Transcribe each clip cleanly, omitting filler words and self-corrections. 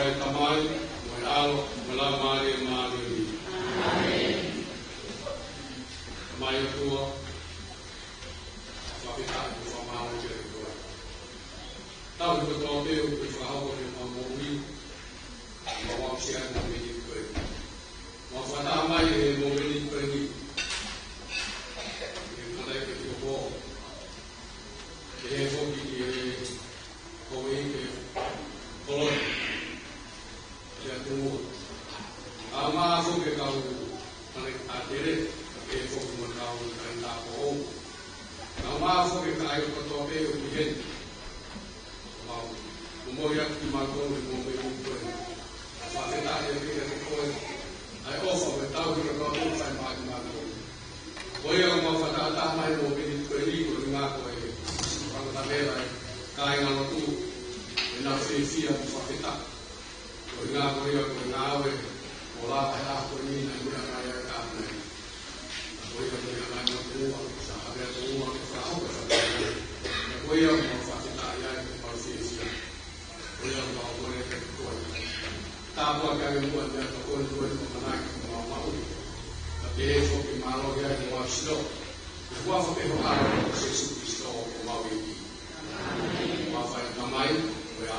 Mawafai tamai, Moyalo, Malamari, Mari. Tamai tua, Wapita, Wamau, Jericho. Tahu betul dia berfaham dengan Mawui, Mawapsian dan Mini Kuri. Mawafai tamai, Mawini Kuri. Yang ada ketika bawa, dia hobi dia, hobi dia, kolon. Jatuh, ama aku ke kau, anak adik, ke kau menau kerana kau. Ama aku ke kau ketua ke ujian, mau, umurnya lima tahun, umur berumur. Masa tak ada ke kau, aku offer tahu kita kau tu saya mahu. Kau yang mau pada atas mai mau beli beli kau dengar kau ini, kalau tak ada, kau yang tu, nak sesi yang fakta. Nga koyo ngawe ola ta ko ni na ya kaya ka na koyo ko ya na ko sa ha ko sa ko sa koyo mo fa ta ya ko pa si si koyo mo ko ne ko ta ko ka ni ko na ko ko na ko ma ko ta te so ki ma lo ya ko aslo ko fa ke ho ha se su Cristo ko ma wi amen wa fa tamai ko ya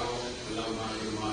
la ma ni ma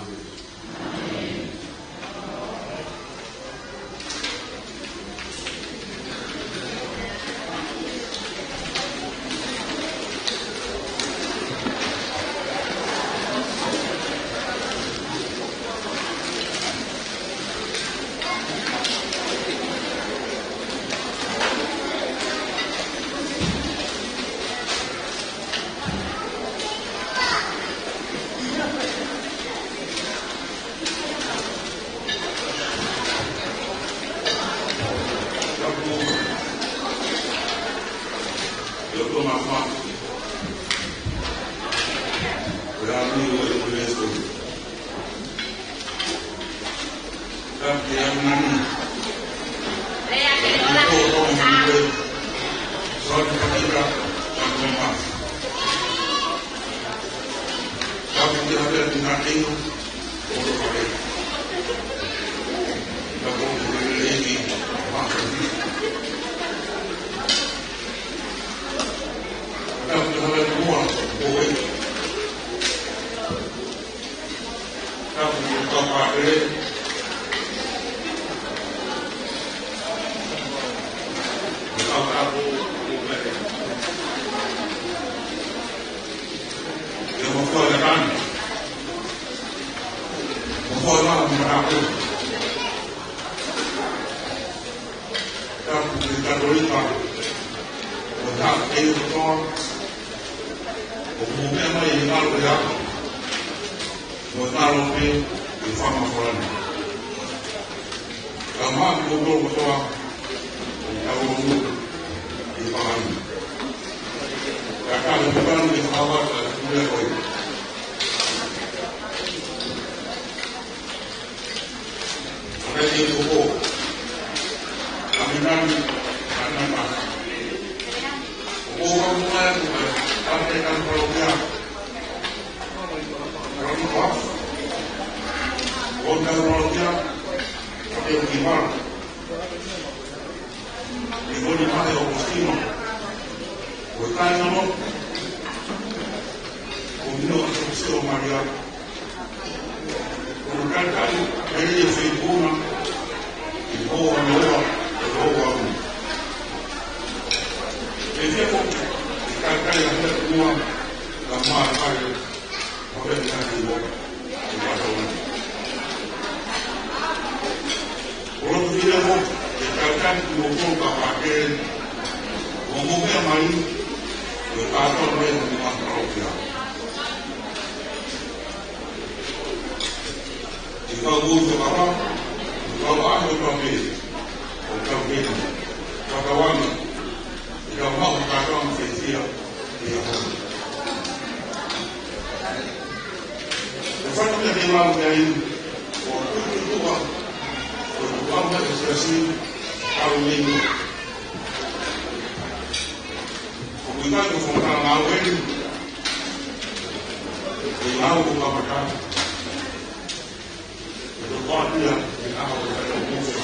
Guardia de agua de la música.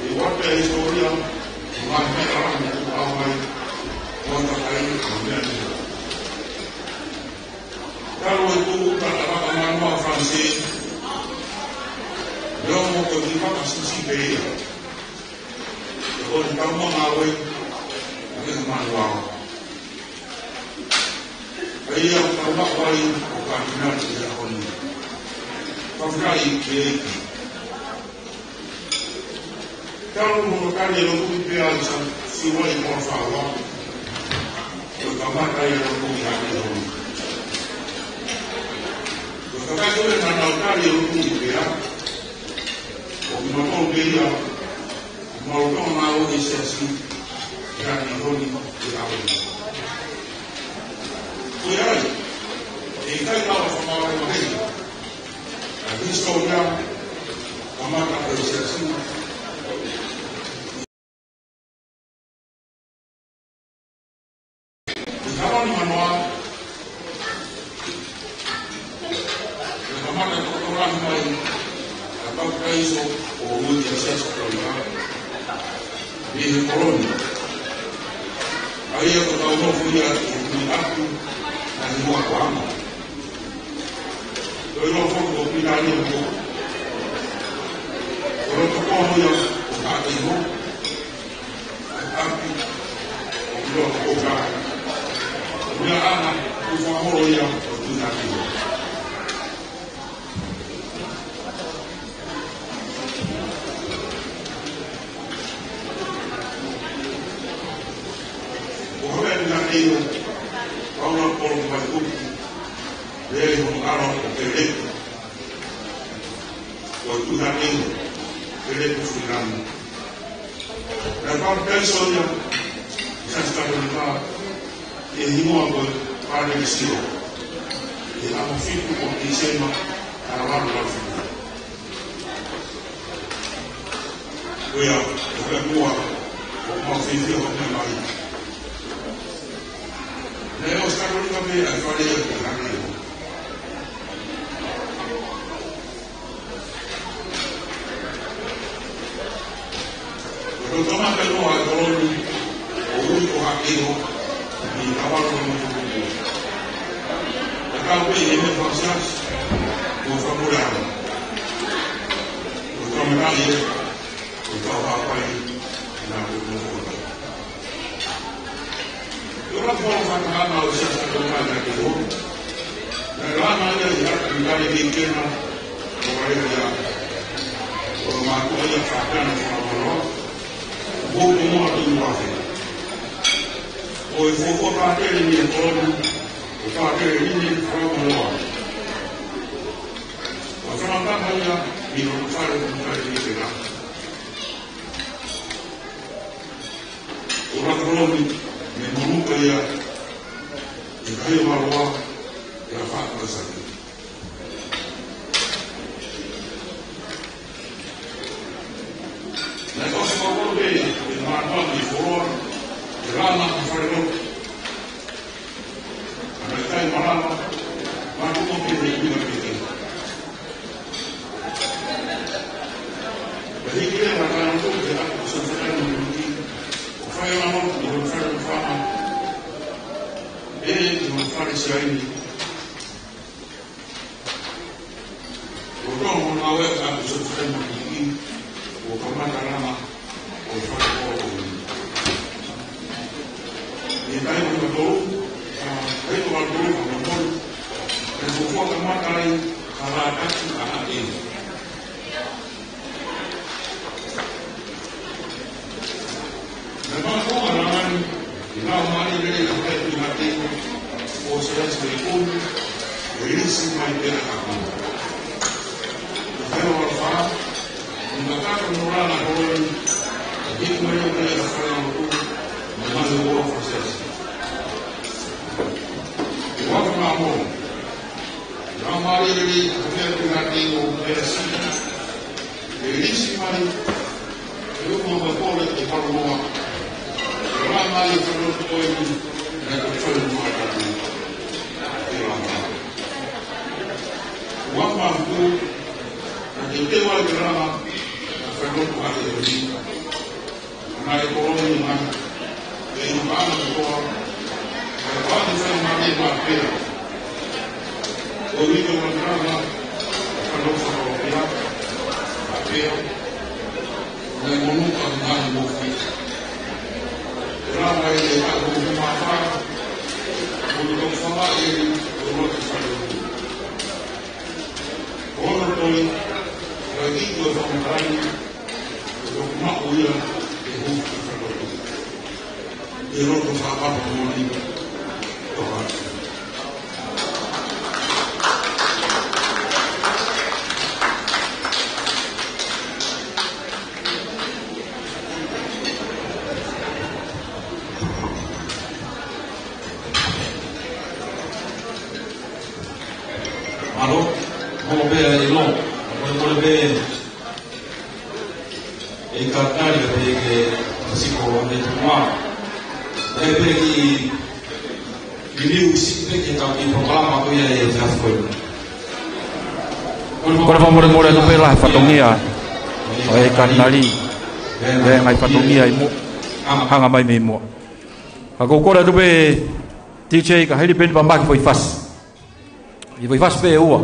Igual que la historia, más me acaban de agua cuando hay cambiando. Kalau itu kata-kata manual Francis, dia mau ketika masih si bea. Kalau kita mau ngawin, ini manual. Ayah kalau kali bukan benar tidak koni. Kau kali bea. Kalau mau kali lu bea si wali morfawa, terutama kali lu kali lu. Kalau kita nak kali lu bea. Não veio não mau exercício já nem vou nem tirar o cuidado e cai lá a falar com ele a vista olhar a marca para exercício e estava no manual a marca para procurar mais para isso o muito acesso para e colônia. Aí eu estava no fui a comunidade na Rua Guama. Eu não fui do Pilar no Rua. Eu estou com o Catinho, o Capi, o Capi. Minha Ana, o favor, eu estou aqui. Io Paolo Porto deve montare un telefono con tutti amici telefono sul grande la parte persona è stata venuta e di nuovo fare il sito e abbiamo finito con insieme a lavorare la fine poi a tua ho finito con me mai Leo sta venuto a me a fare il cammino. Lo chiamate noi a coloro unico cammino di cavallo di Montevideo. La causa di me Francesco non fa morare. Lo chiamerai lo chiamerà poi la Montevideo. Orang orang akan mahu sesuatu yang itu, dan ramanya dia kembali bikin orang dia, orang aku aja fakir orang orang, bukan mau di luar. Oh, fokus fakir ini orang, fakir ini orang luar. Orang tak hanya minum fakir bukan di sana. Orang orang من ممكن يغير الله يرفع رزقه لكن أصبحوا به بالمعطاء الفروع إرانا مفرق أنا أتاي مرانا ما ممكن يجب أن يكون فهي كده ما كان نقول كده سنفرق من Fai una volta devo fare un fama e devo fare sei. Purtroppo non avevo tanto soffermo di chi o formare la rama o fare poco. E dai un lavoro, vedo al lavoro con un po' e su fuoco magari alla cazzo a te. Memang orang ramai dari tempat mati, proses berikut, berisi main aku. Kalau orang mengatakan orang orang itu mereka yang orang itu mengalami proses. Waktu kamu ramai dari tempat mati, berisi main itu membuat kita berubah. Ramai yang perlu kita dan perlu kita. Waktu Oi drama foi no quarto do dia. Na economia, em um ano de boa, quando foi uma pena. O livro do drama foi no fotografia, a pena, na economia do ano do fim. Drama é uma fala, quando eu falar ele, eu vou te falar. Ora noi, radicchio da un ragno, ma uia e huffi falori. E roto fa papa moni, tovato. Alo? Mau be ilo, mau be ikartari be siko de tuma. Be ki usik ke ka ki programa ko ya jasko. Kora famore to pela fatongia. O ikarnali. Be ngai fatongia imo. Hanga mai me mo. Ako kora to be DJ ka heli ben pamba ki foi fas. I foi fas pe ua.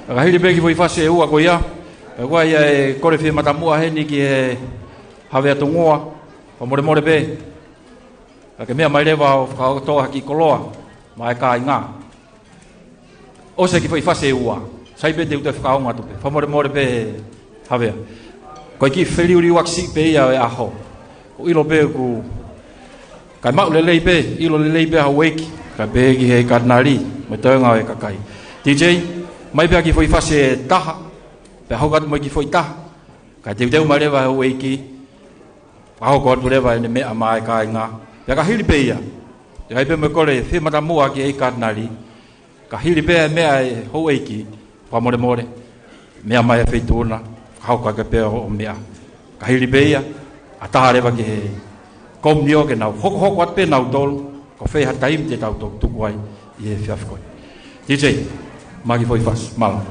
Ka hili peki foi fase e ua ko ia. Ko ia e kore fi matamua heni ki e have atungoa. Pa more pe. Ka mea mai lewa o ka toa ki koloa. Mai ka inga. O se ki foi fase e ua. Sai pe te uta whakaonga tupe. Pa more pe have. Ko ki whiriuri waksi pe ia e aho. O ilo pe ku kai mau lelei pe. Ilo lelei pe haweki. Ka pe ki he karnari. Me toenga e kakai. DJ mai pea ki foi fase taha pe hokat mai ki foi taha ka te teu mai lewa o eiki ho ko tu lewa ne me mai ka nga ya ka hili pe ia ya pe me kole fe mata mua ki e karnali ka hili pe me ai ho eiki pa more me mai fe tuna ho ka pe o me ka hili pe ia ataha lewa ki he kom nio ke na ho wat pe na tol ko fe ha taim te tau tu kwai e fiaf ko DJ Magi foi faz mal.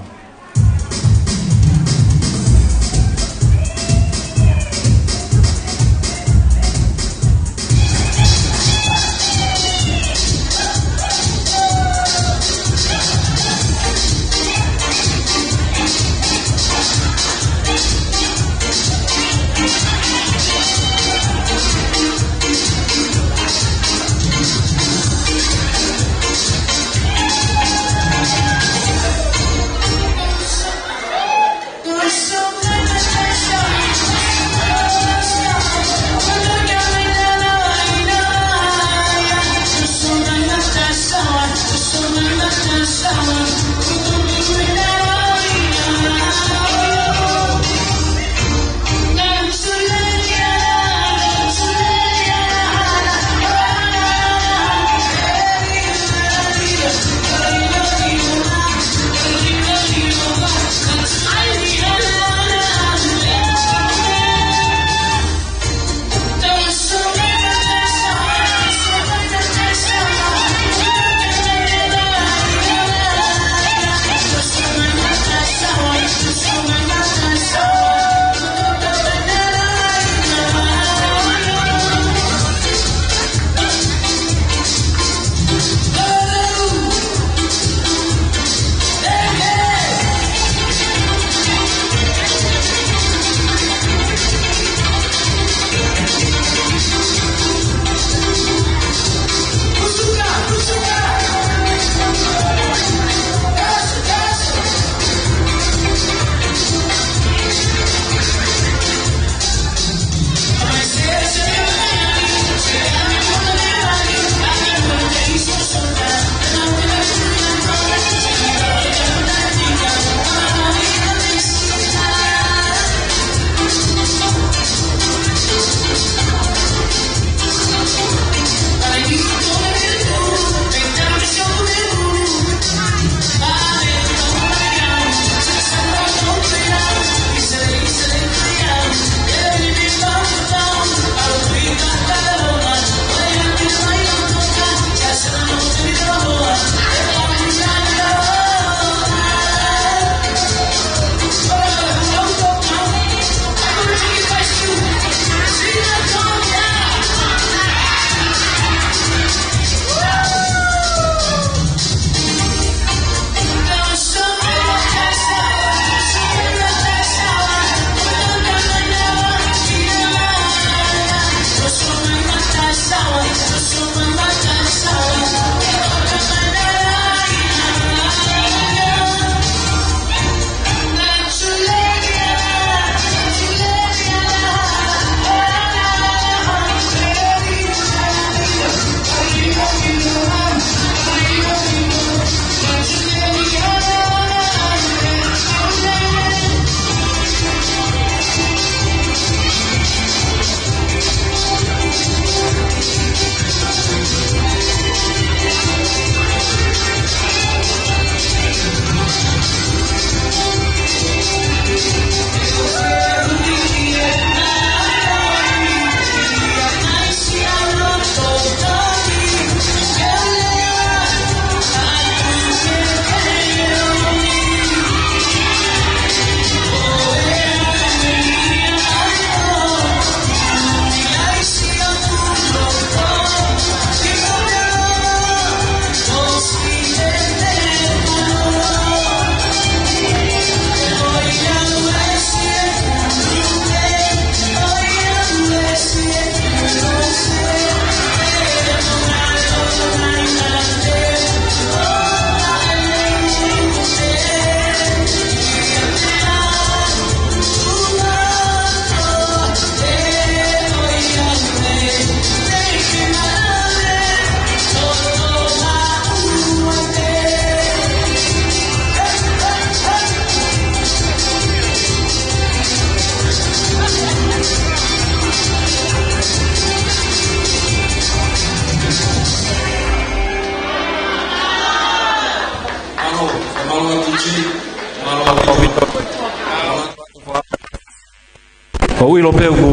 ko ui lo pe ku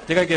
te kai ke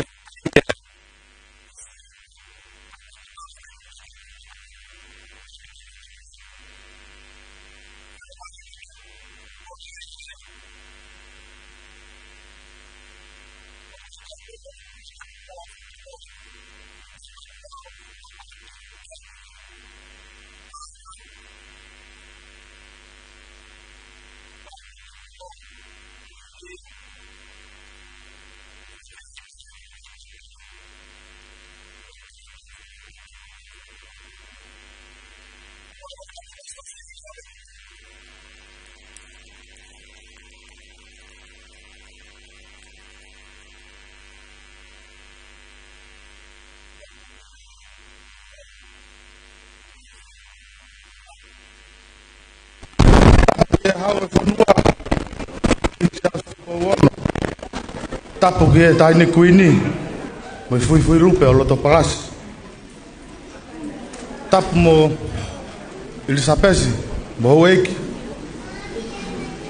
tapu ke tai ni kuini mo fui lupe o loto palas tapu mo Elisabesi mo weki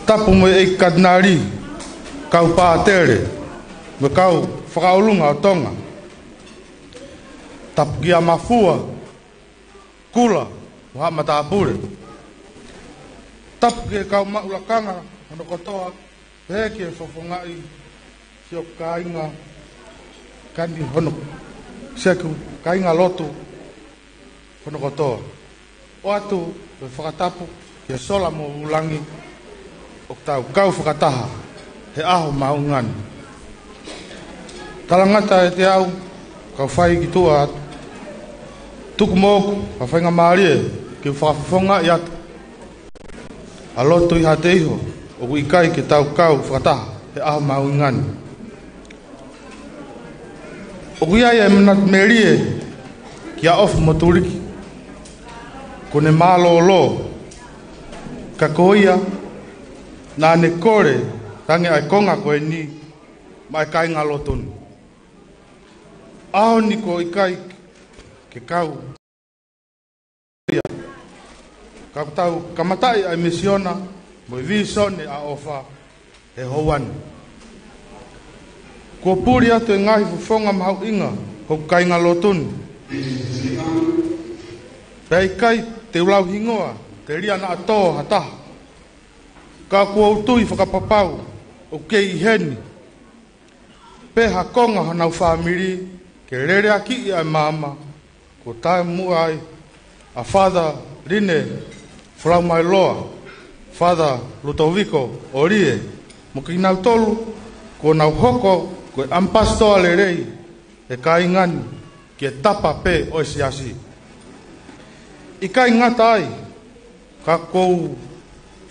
tapu mo e kadnari kau pa tere mo kau whakaolunga o tonga tapu ki a mafua kula o ha matapure tapu ke kau maulakanga ano kotoa peke fofongai sio kainga kandi hono seku kainga lotu hono kotoa o atu e whakatapu ke sola mo ulangi o tau kau whakataha he aho maungani talangata e te au kau whai ki tua tuku moku ka whainga maarie ke whakafonga i atu a lotu i hate iho o ikai ke tau kau whakataha he aho maungani o kuia e menat merie kia ofu moturiki kone malo lo ka koia na ne kore tange ai konga koe ni mai kai ngalo tonu ao ni ko ikai ke kau ka tau kamatai ai misiona mo visone a ofa e hoan ko puri atu e ngahi fufonga mahau inga ho kai ngalo tonu pei kai te ulau hingoa te ria na ato hata ka kua utui whakapapau o kei heni pe hakonga hanau whamiri ke rere aki ai mama ko tae muai a father Rine from my loa father Ludovico Orie mo ki nau tolu ko nau hoko ko ampastoa le rei e kai ngani ke tapa pe o siasi i kai ngata ai ka kou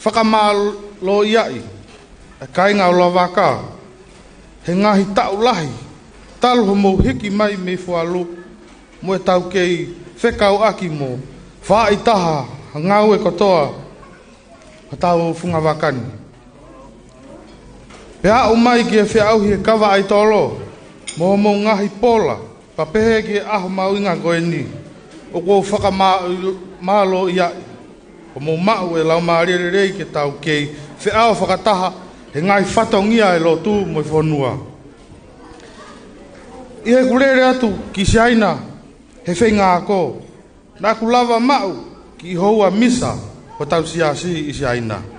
whakamalo iai e kai ngau lavaka he ngahi tau lahi talu mo hiki mai me fualu mo e tau kei whekau aki mo wha i taha ngau e kotoa ha tau funga wakani pea o mai ki e whiau hi e kawa ai tolo mo mo ngahi pola pa pehe ki e aho mauinga koe ni o ko whakamalo ia o mo mau e lau maarere rei ke tau kei whiau whakataha he ngai whatongia e lo tu mo i whonua i he kurere atu ki siaina he whenga ako na ku lava mau ki houa misa o tau siasi i siaina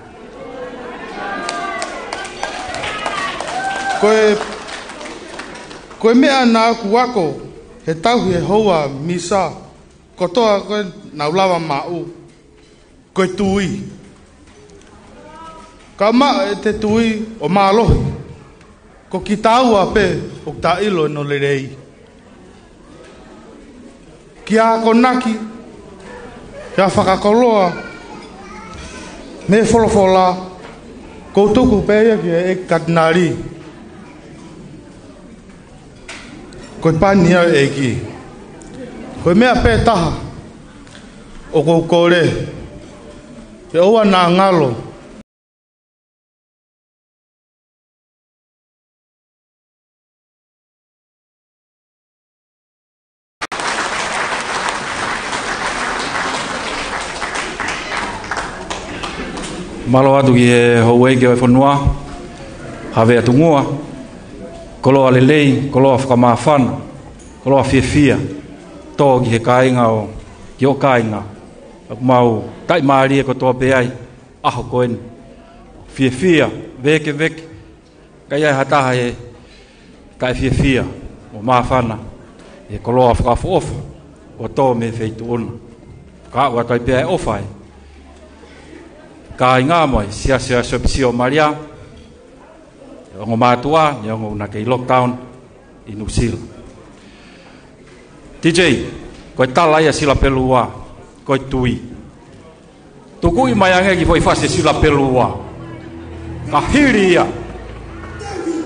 koe mea na aku wako he tau he houa misa kotoa koe na ulawa mau koe tui ka maa e te tui o maalohi ko ki taua pe o ta ilo no le rei ki a konaki kia whakakoloa me wholofola koutuku peia ki e katinari koe pania e ki koe mea pe taha o kou kore e oa na ngalo malo atu ki e houei ki o e whanua hawe atu ngua koloa lelei, koloa whakamawhana, koloa whiawhia, tō ki he kāinga o ki o kāinga. Aku mau tai maari e ko tō peai, aho koen, whiawhia, veke, kai ai hataha e tai whiawhia, o mawhana, e koloa whakawhaofa, o tō me wheitu ona. Ka ua tai peai ofai. Ka inga mai, sia sopisi o Maria, o ngō mātua, ni o ngō una kei lockdown, i New Zealand. TJ, koe tala ia sila pelua, koe tui. Tuku i mai ange ki foi fase sila pelua. Ka hiri ia.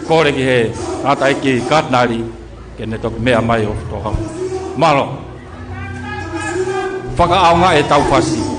Kore ki he, ata eki katnari, ke ne toki mea mai o tohau. Malo. Whaka aunga e tau fasi.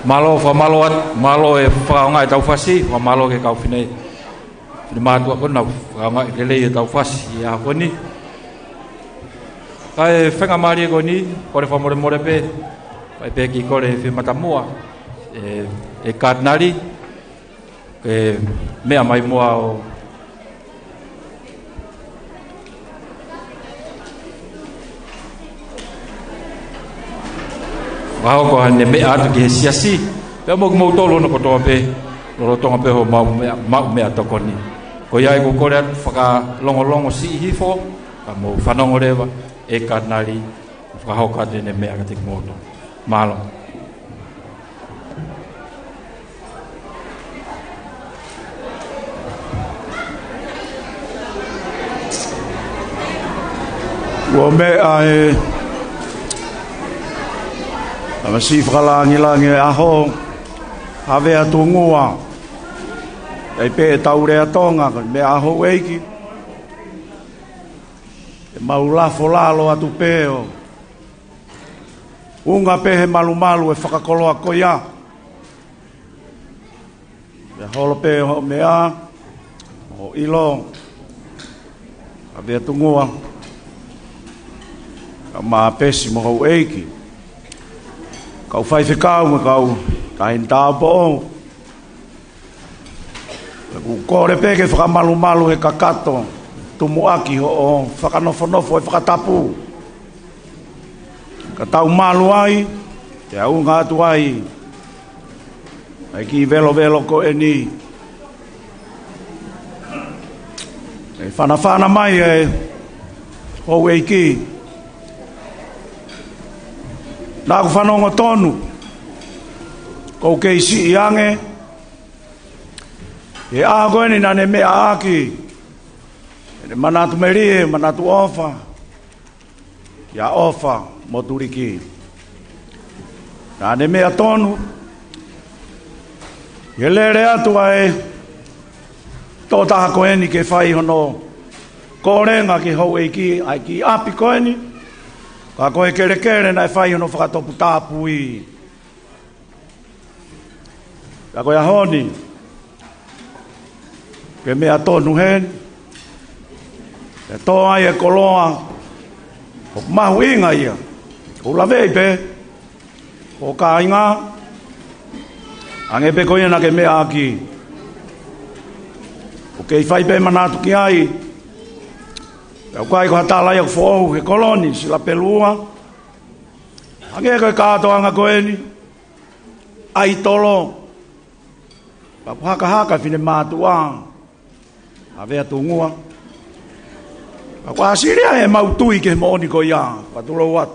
malo fa malo at malo e fa nga tau fasi fa malo ke kau fine ni ma tu ko na fa nga ke le tau fasi ya ko ni Kai whenga maari ko ni, kore whamore more pe, pai pe ki kore whimatamua, e kātnari, ke mea mai mua o wahao ko hane mea atu ki he siasi, pea mo tolo no kotoa pe, loro tonga pe ho mau mea tokoni. Ko iai ko kore atu whaka longo si hifo, ka mo whanongo rewa, e kātnari, whakahau ka tene mea ka te kimoto. Mahalo. Ua mea e Amasi whakalangi aho Hawea tungua Ei pe e taurea tonga Mea aho eiki E maulafo lalo atu peo Unga pehe malu e whakakoloa koia Mea holo peo mea O ilo Hawea tungua Ka maa pesi mo hau eiki. Kau whai whikau me kau kain tāpo o. Ku kore peke whakamalu he kakato. Tumu aki ho o whakanofo e whakatapu. Ka tau malu ai. Te au ngā atu ai. Ai ki velo ko e ni. E whana mai e hou eiki. Nā ku whanongo tonu, kou kei si iange, e āgoeni nane mea āki, e manatu merie, manatu ofa, ia ofa moturiki. Nane mea tonu, e lere atu ai, tō taha koeni ke whai hono, kōrenga ki hau eiki, ai ki api koeni, ka koe kere na e whai hono whakatopu tāpu i. Ka koe ahoni. Ke mea tonu hen. E tō ai e koloa. O mahu inga ia. O lawei pe. O ka inga. Ange pe koe na ke mea aki. O kei whai pe manatu ki ai. Kau kai ko hatala ia fo ke koloni sila pelua. Age ko katoanga koeni. Ai tolo. Pa haka fine matua. Ave atungua. Ko asiria e mautui ke moni ko ia, pa tulo wat.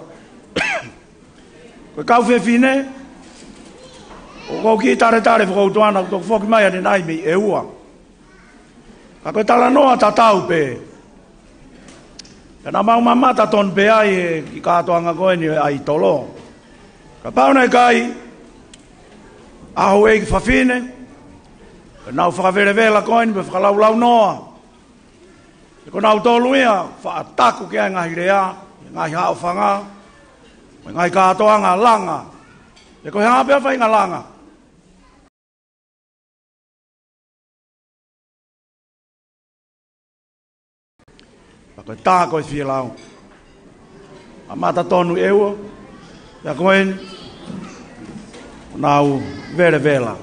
Ko kau fe fine. O ko ki tare fo tuana ko fo ki mai nai mi e ua. Ka ko tala noa tatau pe. Kana mau mamata ton pe ai e ki katoanga koeni ai tolo. Ka pauna kai aho e ki fafine. Nau whakaverevela koeni pe whakalaulau noa. Ko nau tolu ia whaataku ki ai ngahi rea, ngahi hao whanga, ngahi katoanga langa. E ko hea pia whainga langa. Koe tā koe whia lau. A mata tonu eua. Ia koen. Nau vere vela.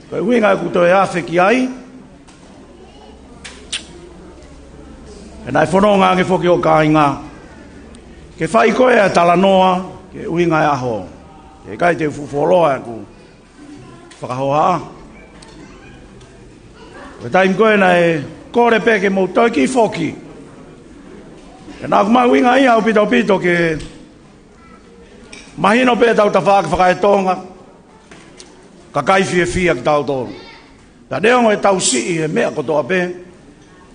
Koe winga e kuto e awhi ki ai. E nai whanonga nge whoki o kāinga. Ke whai koe e tala noa. Ke winga e aho. E kai te fufoloa e ku. Whakahoa. Koe taim koe na e kore peke mou toi ki whoki. E nā kumau winga ia au pito ke mahino pe tau ta whaaka whakaetonga ka kai fia ki tau tōru. Ta neongo e tau sii e mea kotoa pe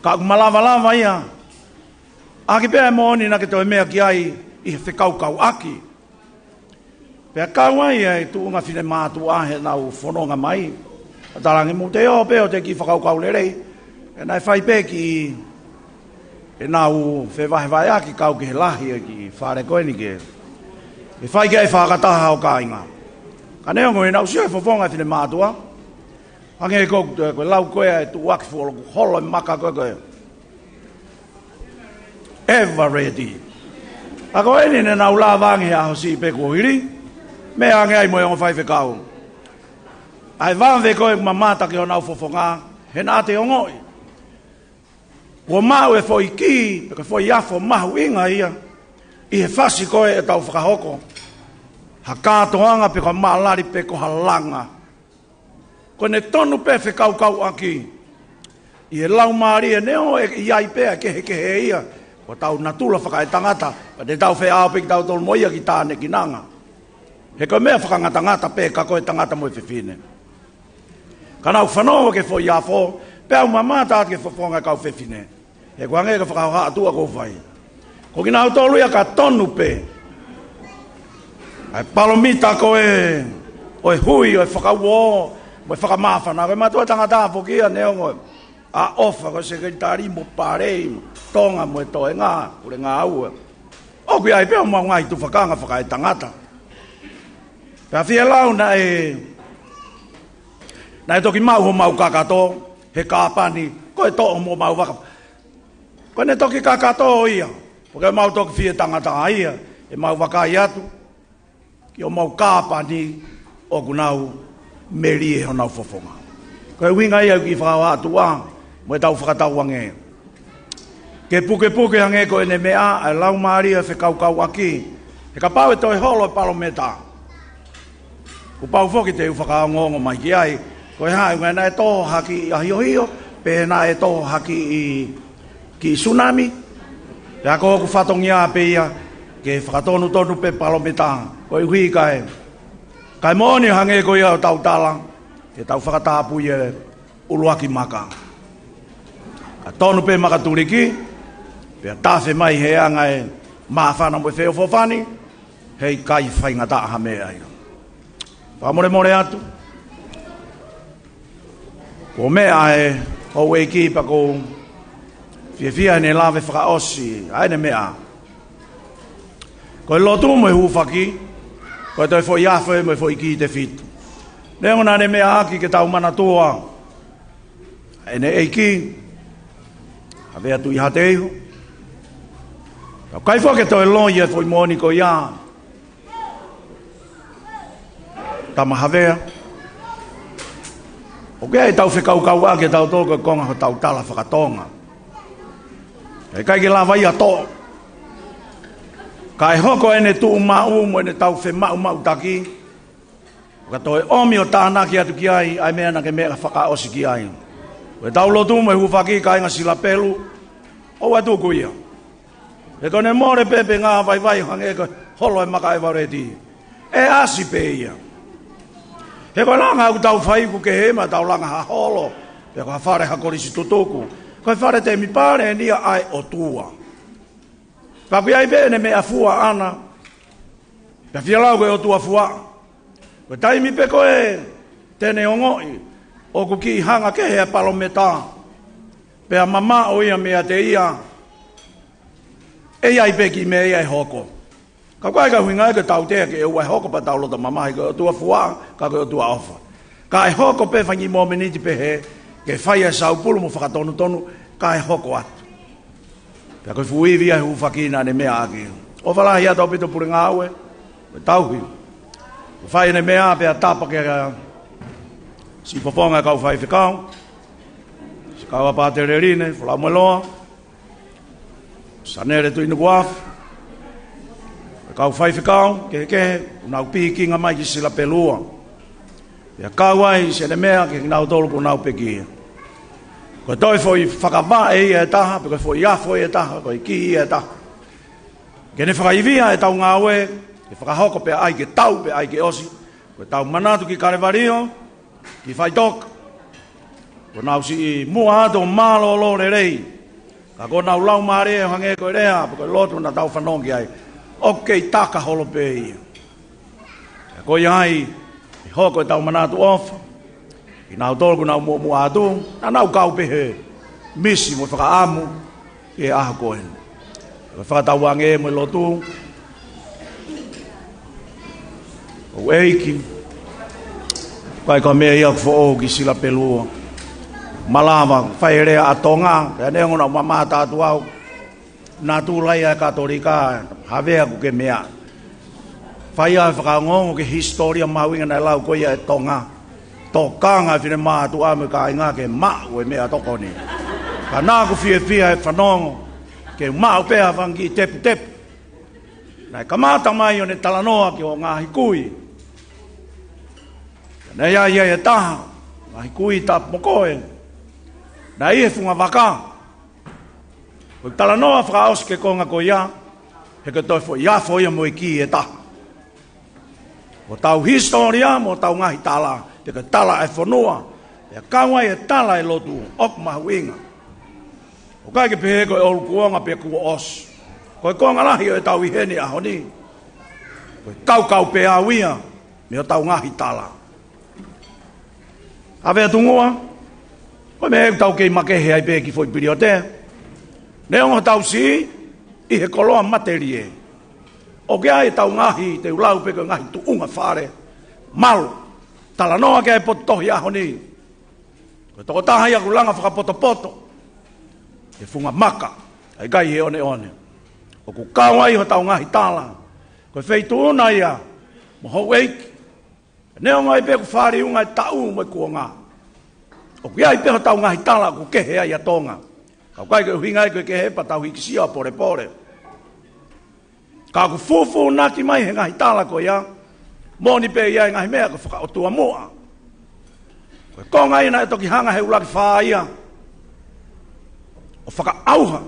ka kumalava ia aki pe e moni na ke toi mea ki ai i he whikaukau aki. Pea kau ai e tuunga fine mātu ahe nau whanonga mai. Tarangi mu te o pe o te ki whakaukau lerei e nai whai pe ki e nau whewahewai aki kau ki he lahi e ki whare koeni ke. E whai ke e whakataha o kāinga. Ka neongo e nau sio e whawonga whine mātua. Hange e koku tue koe lau koe e tu waki wholo ku holo e maka koe koe. Ever ready. Ako ini ne na ula vangi a hosi pe ko hiri. Me ange ai mo fai fe kau. Ai van ve ko mamata ke ona fofonga, he na te ongoi. Ko mau e foi ki, pe foi afo mau inga ia. I he fasi ko e tau whakahoko. Haka toanga pe ko malari pe ko halanga. Ko ne tonu pe fe kau aki. I he lau maari e neo e iai pe ke he ia. Ko tau natula whaka e tangata. Pa te tau fe ao pe ki tau tolu moia ki tāne ki nanga. He ko mea whakangata pe ka koe tangata mo e whiwhine. Ka nau whanau ke fo iafo, pe au mamata ke whafonga kau whiwhine. He kua nge ka whakauha atua kou whai. Ko ki nau tolu ia ka tonu pe. Ai palomita koe, oe hui, oe whakauo, mo e whakamawhana. Koe matua tangata fo kia neongo. A ofa ko se kentari mo parei, tonga mo e toe ngā, kure ngā aua. O kui ai peo mau ngai tu whakanga whakai tangata. Pea whia lau na e toki mau ho mau kakato, he kāpani, koe to'o mo mau waka. Koe ne toki kakato ia, poke mau toki whia tangata ia, e mau wakai atu, ki o mau kāpani, o kunau meri e ho nau fofonga. Koe winga ia ki whakau atu wā, mo e tau whakatau wange. Ke puke hange koe ne mea, ai lau maria whekau aki, he ka pau e toi holo e palo meta. Ku pau foki te whakau ngongo mai ki ai, koe hai unga na e toho haki i ahiohio, pe na e toho haki ki tsunami, pe ako ku whatongia pe ia, ke whakatonu tonu pe palo meta, koe hui kai. Kai moni hange koe au tau talang, ke tau whakatapu i e uluaki maka. Ka tonu pe makaturiki, pe tawhe mai he anga e maafana mo e wheo fofani, hei kai whaingata aha mea ia. Whamore atu. Ko mea e hou e ki pa ko whia ne lawe whakaosi, aine mea. Ko e lotu mo e hufaki, ko e toi fo iawhe mo e fo iki te fitu. Neona ne mea aki ke tau mana toa, aine eiki, avea tu iha te iho. Kai fo ke toi loi e fo imoni ko ia, tama havea. O ke e tau whekau a ke tau tōka konga ho tau tala whakatonga. E kai ke lawa ia tō. Kai hoko ene tu mau mo ene tau whe mau taki. O ka toi omi o tāna ki atu ki ai, ai mea na ke mea whakaosi ki ai. O e tau lotu mo e hufaki ka inga sila pelu, o atu kuia. E kone more pepe ngā vai hange ko holo e maka e wareti. E asi pe ia. He koe langa au tau whaiku ke hema tau langa ha holo. He koe whare ha korisi tutuku. Koe whare te mi pare nia ai o tua. Paku ai bene me a fua ana. Pea fia lau koe o tua fua. Koe taimi pe koe tene ongoi. O ku ki hanga ke hea palo meta. Pea mama o ia mea te ia. E ai pe ki me ia hoko. Ka koe ka huinga e ka tau tea ke e ua hoko pa tau lota mamahi ka o tua fua, ka koe o tua ofa. Ka e hoko pe whangi mō meniti pe he, ke whai e saupulu mo whakatonu tonu, ka e hoko atu. Pea koe fuivi ai hufakina ne mea aki. O walahi a tau pito puri ngā ue, me tau hui. Whai ne mea pea tapa ke si poponga kau whai whikau, si kau apātere rine, whala mweloa, sanere tu inu kuafu, kau whai whikau, ke, unau piki ngā mai ki sila pelua. Ia kau ai, se ne mea, ke nau tolu ku nau peki. Koe toi foi whakawha e ia e taha, pe koe foi iafo e taha, koe ki ia e taha. Ke ne whakaivia e tau ngā ue, ke whakahoko pe ai ke tau, pe ai ke osi. Koe tau manatu ki karewario, ki whai tok. Koe nau si mua ato malo lo re rei. Ka koe nau lau maare e hange koe rea, pe koe lotu na tau whanongi ai. Ok, taka holo pe ia. E koe ai, i hoko e tau manatu ofa, i nau tolku nau mua atu, na nau kau pehe, misi mo whakaamu, i e aha koe. E whakatau ange mo i lotu, o eiki, kai ka mea ia kufo ki sila pelua, malama, whairea atonga, e neongo na mamata atu au, nā tūlai e katorika, Havea ku ke mea. Whaia whakangongo ke historia mawinga na lau koia e tonga. Tokanga whine maa tu ame ka inga ke maa ue mea toko ni. Ka nā ku fia e whanongo. Ke maa upea whangi tepu tepu. Nai kamata mai o ne talanoa ki o ngā hikui. Nei ia e taha. Ngā hikui ta mokoe. Nai e funga waka. Ko talanoa whakaos ke konga ko ia. He ke toi fo ia fo ia mo i ki e taha. O tau historia mo tau ngahi tala. Te ka tala e whanua. E kawa e tala e lotu. Ok mahuinga. O kai ke pehe ko e olu kuonga pe kua os. Ko e konga lahi o e tau i heni aho ni. Ko e kau pe awia. Me o tau ngahi tala. Awea tungua. Ko me e tau kei makehe ai pe ki foi piri o te. Ne ongo tau si. I he koloa materie. O ke ai tau ngahi te ulau pe ko ngahi tu unga whare. Malu. Tala noa ke ai potohi aho ni. Ko toko taha ia kulanga whakapoto-poto. E funga maka. Ai kai he one one. O ku kawa i ho tau ngahi tala. Ko feitu una ia. Mo hou eiki. Neo ngai pe ku whare unga i tau mo i kuonga. O ku ai pe ho tau ngahi tala ku kehe ai atonga. Kau kai ke uhinga i ke he pa tau hikisia pore pore. Ka ku fufu naki mai he ngahi tala ko ia. Moni pe ia ngahi mea ko whaka o tua moa. Ko konga ina e toki hanga he ulaki whaa ia. O whaka auha.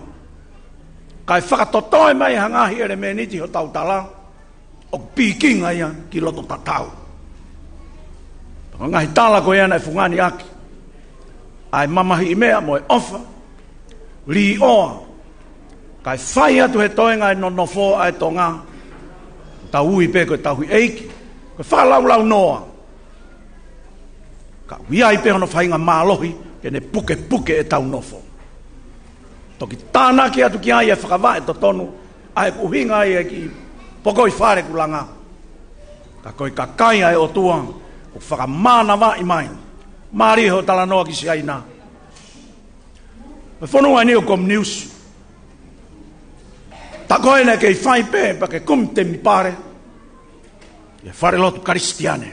Kai whaka totoe mai hangahi ere me niti ho tau tala. O pikinga ia ki loto tatau. Ngahi tala ko ia na e fungani aki. Ai mamahi i mea mo e ofa. Li oa. Kai whai atu he toenga e nonofo ai tonga. Tau ui pe koe tau hui eiki. Koe whalau noa. Ka wia i pe hono whainga mālohi. Ke ne puke e tau nofo. Toki tāna ki atu ki ai e whakawa e totonu. Ai kuhinga ai e ki poko i whare kulanga. Ka koe kakai ai o tua. Ko whakamana wa i mai. Māri ho tala noa ki si aina. Me whonu ai ni o kom news. Ta koe ne kei whai pe pa ke kum te mi pare. E whare lotu karistiane.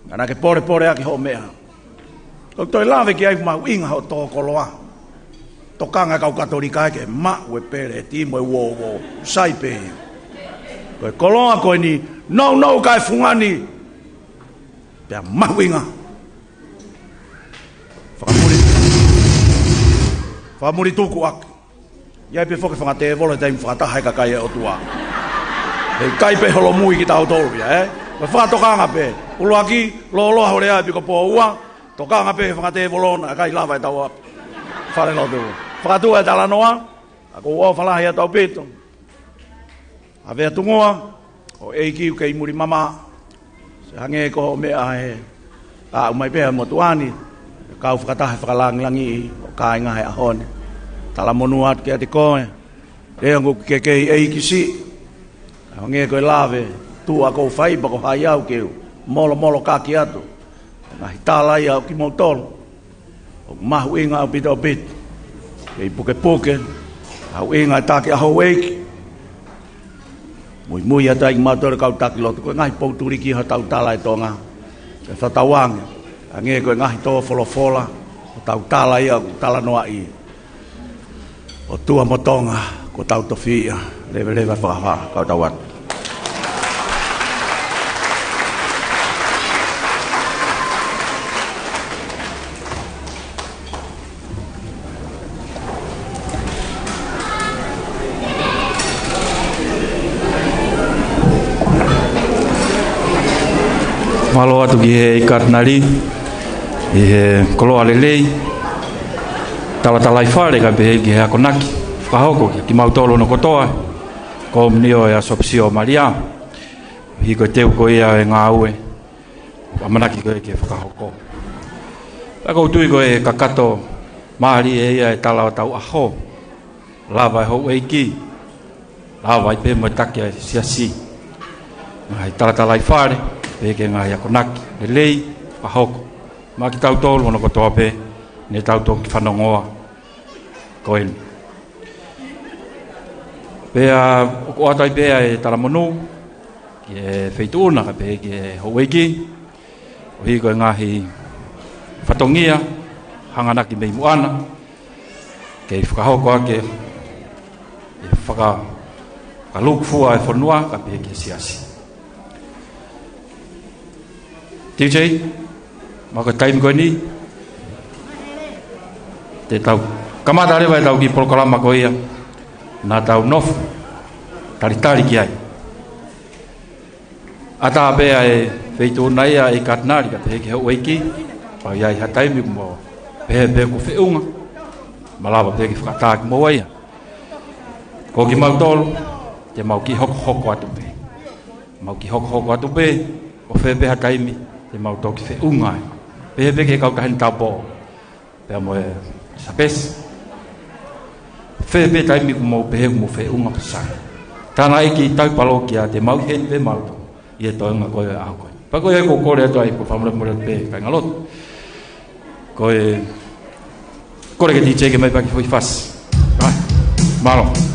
Ngana ke pore aki ho mea. Ko toi lawe ki ai mau inga ho tō koloa. Tokanga kau katolika ke ma ue pere ti mo wo sai pe. Ko koloa ko ni no kai fungani. Pe ma winga. Whamuri tuku ak. Iai pe whoke whangate vole teim whakatahai ka kai e o tua. Hei kai pe holo mui ki tau tolvia, Me whakatokanga pe. Ulu aki, lo hore ai piko po ua. Tokanga pe whangate volona, kai lawa e tau ap. Whare lo tu. Whakatua e tala noa. Ako ua whalahi a tau pito. Awea tungoa. O eiki uke i muri mama. Se hange ko mea he. A umai pe mo tuani. Kau whakatahe whakalangilangi o kai ngahe ahone. Tala monuat ke ati koe. Reongo ke eiki si. Hange koe lawe. Tu ako whai bako hai au keu. Molo kaki atu. Ngahi tālai au ki mautolo. O mahu inga au pita o pita. Kei puke. Au inga e taki aho eiki. Mui ata i mautolo kau taki lotu. Koe ngahi pouturi ki ha tau tālai tonga. Ke whatawange. Ange koe ngahi tō wholofola. O tau tālai au tala noa i. O tua motonga. Ko tau tofia. Lewe whakaha kau tawat. Malo atu ki he Ikarnali, i he koloa lelei, tala i whare ka pehe ki he akonaki, whakahoko ki mautolo no kotoa, ko mnio e asopsio Maria, hi koe teu ko ia e ngā ue, amanaki koe ki whakahoko. Ako utui koe kakato maari e ia e tala o tau aho, lava e hou eiki, lava i pe mo taki e siasi, ngai tala i whare, peke ngā iakonaki, le lei, whahoko. Mā ki tau tōlu ono kotoa pe, ne tau tō ki whanongoa, koen. Pea o atai pea e taramonu ki e feituna ka pe ki e howeiki o hiko e ngahi fatongia hanganaki mei muana ke whakahoko ake e whakalukfua e whanua ka pe ki e siasi. TJ, maka taimi koe ni te tau kamata rewa e tau ki proklama ko ia na tau nofu taritari ki ai ata bea e feitu na ia e katnari ka te heke hau eiki pa iai hataimi kumo pehe ku whiunga malaba pehe ki whakataki mo ia ko ki mau tolu te mau ki hoko atu pe mau ki hoko atu pe o pehe hataimi te mau toki whiunga pehe ke kau kahen tapo pehe mo e sapesi Febe taimi kumo pehe kumo whiunga pasai tana iki tau palokia te mau hen pe mau ia toenga koe a koe pa koe ko kore ato ai ko whamura mura pe kai ngalot koe kore ke DJ ke mai paki hui fas malo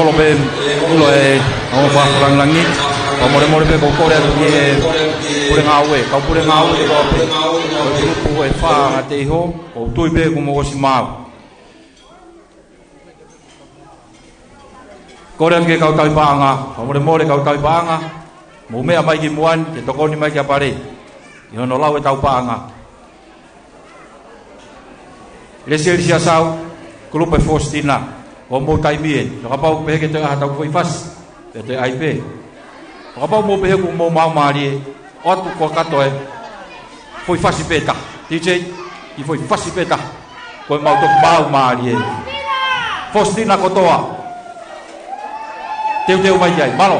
holope ulo e o pa langi o more pe ko kore ki pure ngawe ka pure ngawe ko grupo e fa ate ho o tui pe ko mo si mau kore ke ka tai panga o more ka tai panga mo me mai ki muan ke to ko ni mai ki apare I hono lau e tau paanga. Lesi sia sau, kulupe Faustina, o mo taimie, no kapau pe ke te aha tau foi fas, te ai pe. O kapau mo pe ku mo mau mari, o tu ko kato e foi fasi peta. DJ, i foi fasi peta. Ko mau to mau mari. Faustina kotoa. Teu mai ai, malo.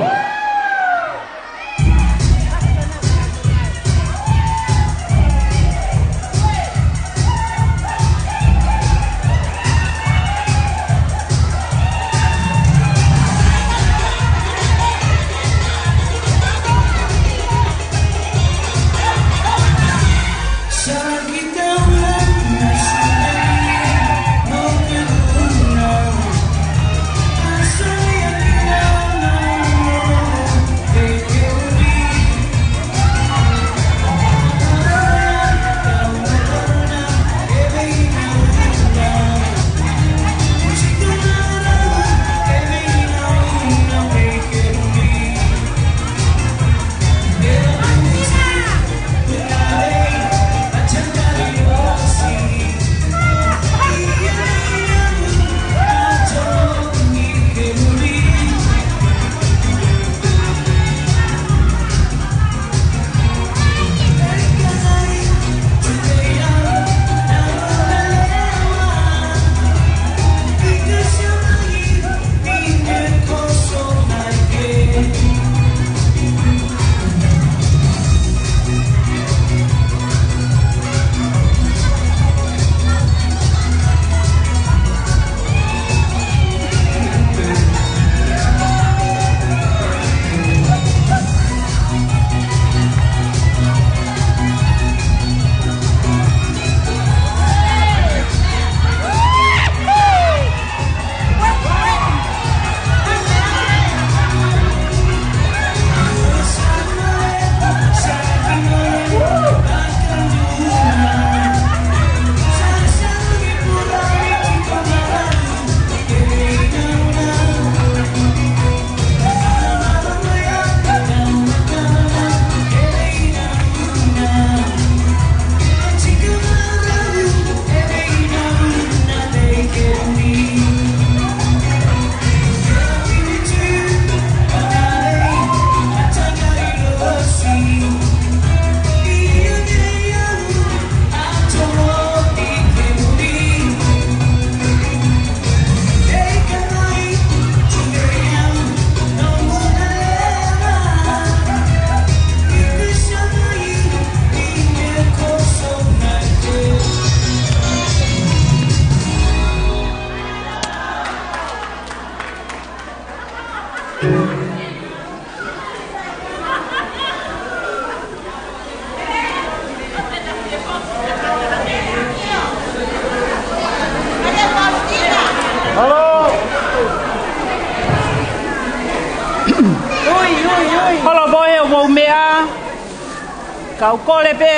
Kau kole pe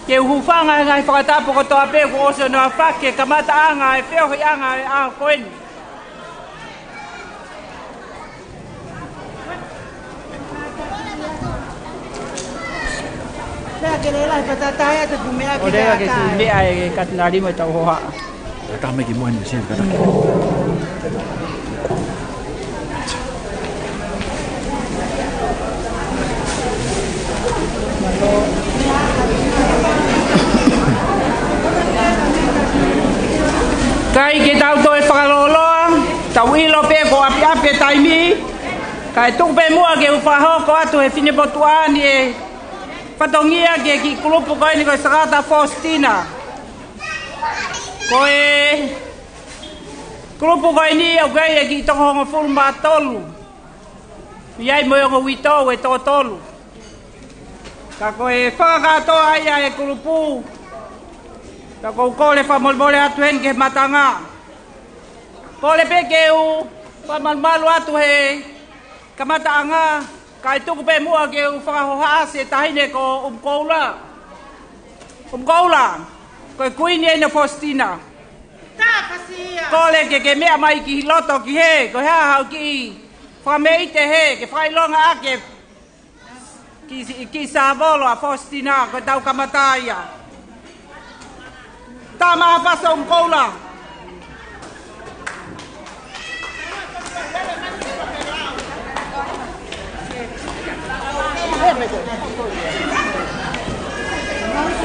ke hufanga ngai whakatapo ko toa pe ko oso noa whake kamata anga e wheo hi anga e a koeni. Lea ke leila i patatai atu kumea ki te akai. O lea ke kumea e katinari mo tau hoa. Ka me ki moani se ka. Kai ke tau toi whakaloloa, tau ilo pe ko api api taimi, kai tuk pe mua ke upahoko atu he fine potuani e whatongia ke ki kulupu koe ni koe Sakata Faustina. Koe kulupu koe ni au koe e ki toko hongo fulu maa tolu. Iai mo yongo wito e toko tolu. Ka koe whakatoa aia e kulupu. Ka kou kole whamolmole atu hen ke matanga. Kole pe ke u whamalmalu atu he kamatanga. Kai tuku pe mua ke u whakahoha se tahine ko umkoula. Umkoula. Koe kuini e na Faustina. Kole ke mea mai ki loto ki he. Koe hea hau ki whameite he. Ke whailonga ake. Ki Savolo a Faustina ko tau kamataya. Tama pa sa Umkola.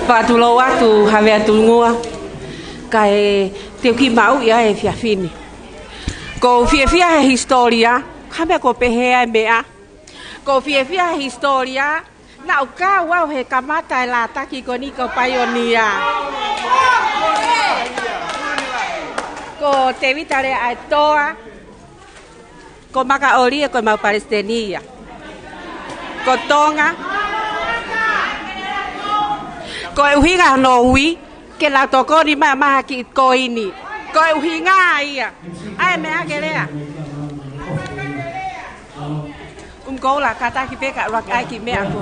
Patulo watu have atungua kai teu ki mau ia e fiafini. Ko fiafia historia, kame ko pehea mea. Ko fiafia historia, na uka wau he kamata la taki ko ni ko paionia. Ko te vitare a toa. Ko maka ori ko mau palestenia. Ko tonga. Ko uhinga no wi ke la toko ni ma ki ko ini. Ko uhinga ia. Ai me agelea. Umkola kata ki peka rak ai ki me ako.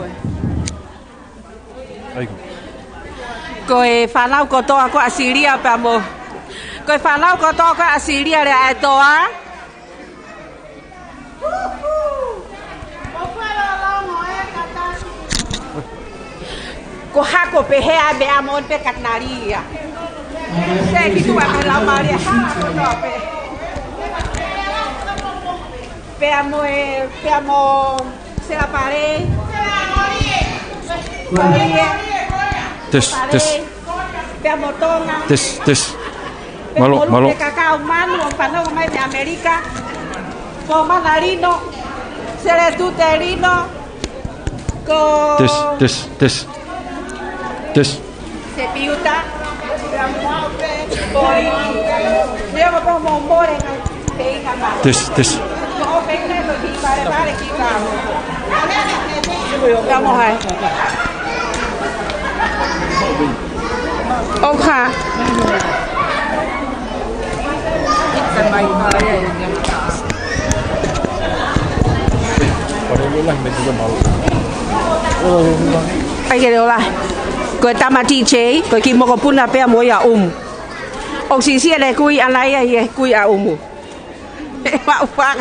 Ai. Ko e falau ko to ko asiria pa mo. Ko e falau ko to ko asiria le ai toa. Ko hako pehea be amon pe katnaria. Se ki tu a la maria ha ko to pe. Pe amo se la pare. Tes. Pe amo tonga. Tes. Malo. Pe cacao manu on pano mai de America. Po mandarino. Se le tuterino. Ko Tes. Se piuta. Poi. Devo como more na Tes. Vamos a ver. Oja. Ai que lá. Ko tama DJ, ko ki mo ko puna pe mo ya O si le kui alai ai kui a Wa fa.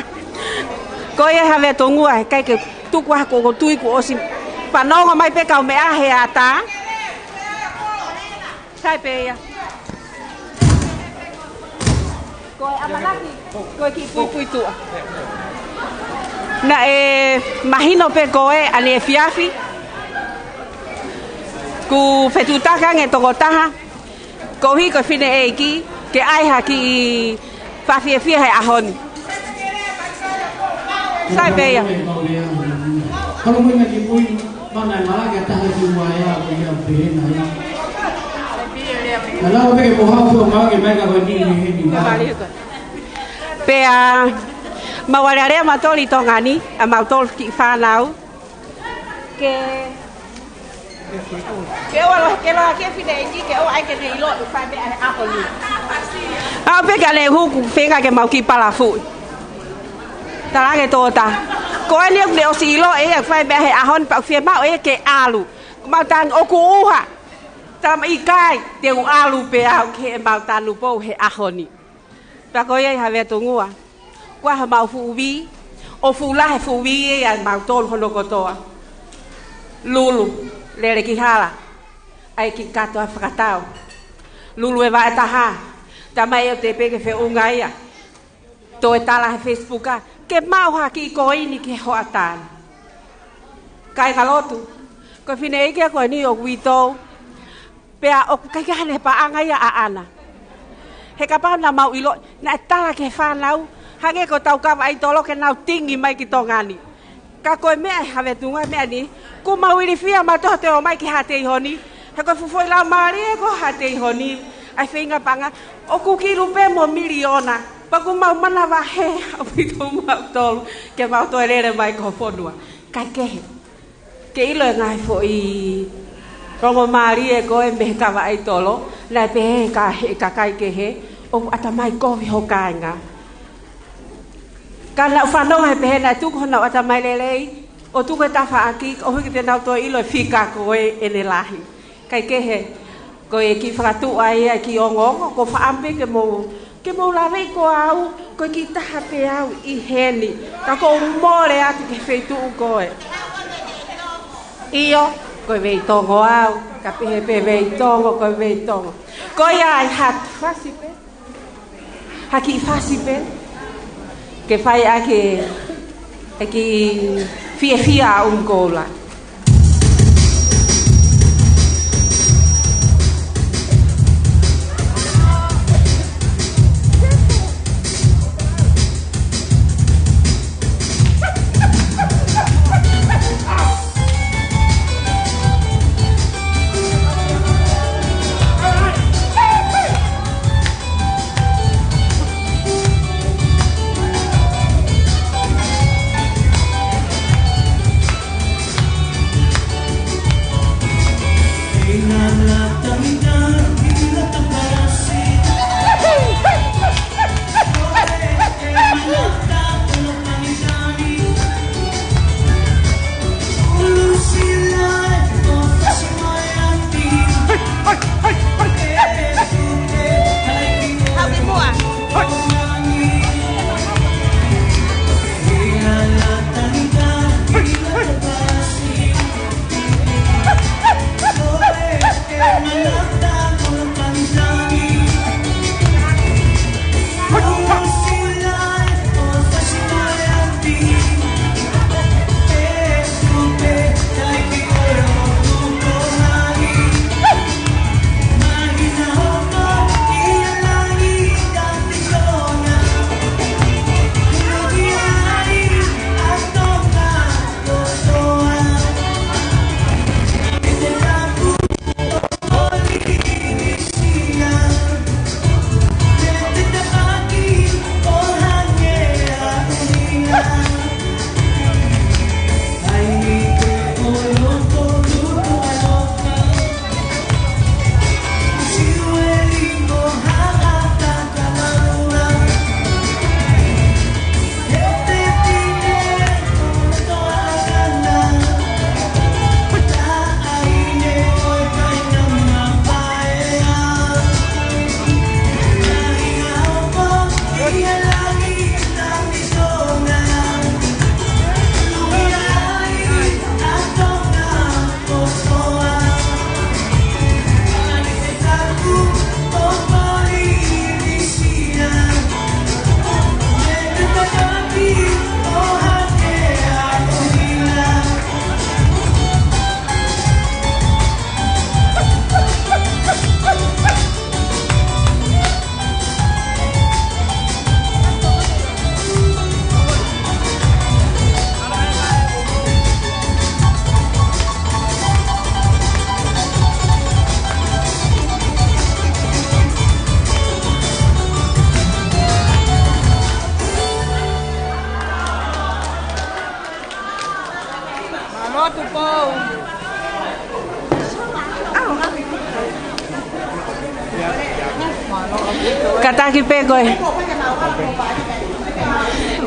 Ko ye have tongua kai ke tu kwa ko tui ko si pa no mai pe ka me a he ata. Sai pe ya. Ko amalaki ko ki pui tu. Na mahino pe ko ale fiafi. Ku fetutaka nge togotaha. Ko hi ko fine eki ke ai ha ki fa fie hai ahon. Sai pe ya. Kalau mo ngi muy mana mala ke ta ha ju wa ya ko ya pe na ya. Ala o pe ko ha fu ma ke mai ka ko ni ni. Pe a mawalare matoli tongani a matol ki fa lau. Que lo que fine eki ke o ai ke ni lo fa be a ko ni. A pe ka le hu ku fenga ke mau ki pala fu. Ta ke tota. Ko ni le o si lo e fa be he ahon pa fie ma e ke alu. Ma tan o ku ha. Tam i kai te u alu pe a ke ma tan lu po he ahoni. Ta ko ye ha ve tu ngua. Kwa ha ma fu vi. O fu la he fu vi ya ma tol hono ko toa. Lulu le ki hala. Ai ki kato afratao. Lulu e va ta ha. Ta mai o te pe ke fe ungai ya. To e tala he Facebook a. Ke mau ha ki ko ini ke ho atan. Kai galotu. Ko fine ke ko ni o wito. Pe a o kai ka le pa anga ya a ana. He ka pa na mau ilo na tala ke fa lau. Ha ke ko tau ka ai tolo ke nau tingi mai ki tongani. Ka ko me ha ve tunga me ani. Ku mau iri fia ma to te o mai ki ha te honi. He ko fu foi la mari ko ha te honi. Ai finga panga o ku ki rupe mo miliona. Paku mau mana va he apito mau tolu ke mau to ere mai ko fonua kai ke ilo ngai fo I romo mari e ko e me ka va ai tolo la pe ka kai ke he o ata mai ko vi ho kainga kana fa no he pe na tu ko na ata mai lele o tu ko ta fa aki o ki te na to ilo fika ko e ne lahi kai ke he ko e ki fa tu ai ki ongo ko fa ampe ke mo ke mo la rei ko au ko ki taha pe au I heni ka ko more atu ke feitu ko e Iyo, koe vei tongo au, ka pehe pe vei tongo, koe vei tongo. Koe ai hat fasipe, haki fasipe, ke fai ake, fia a unkola.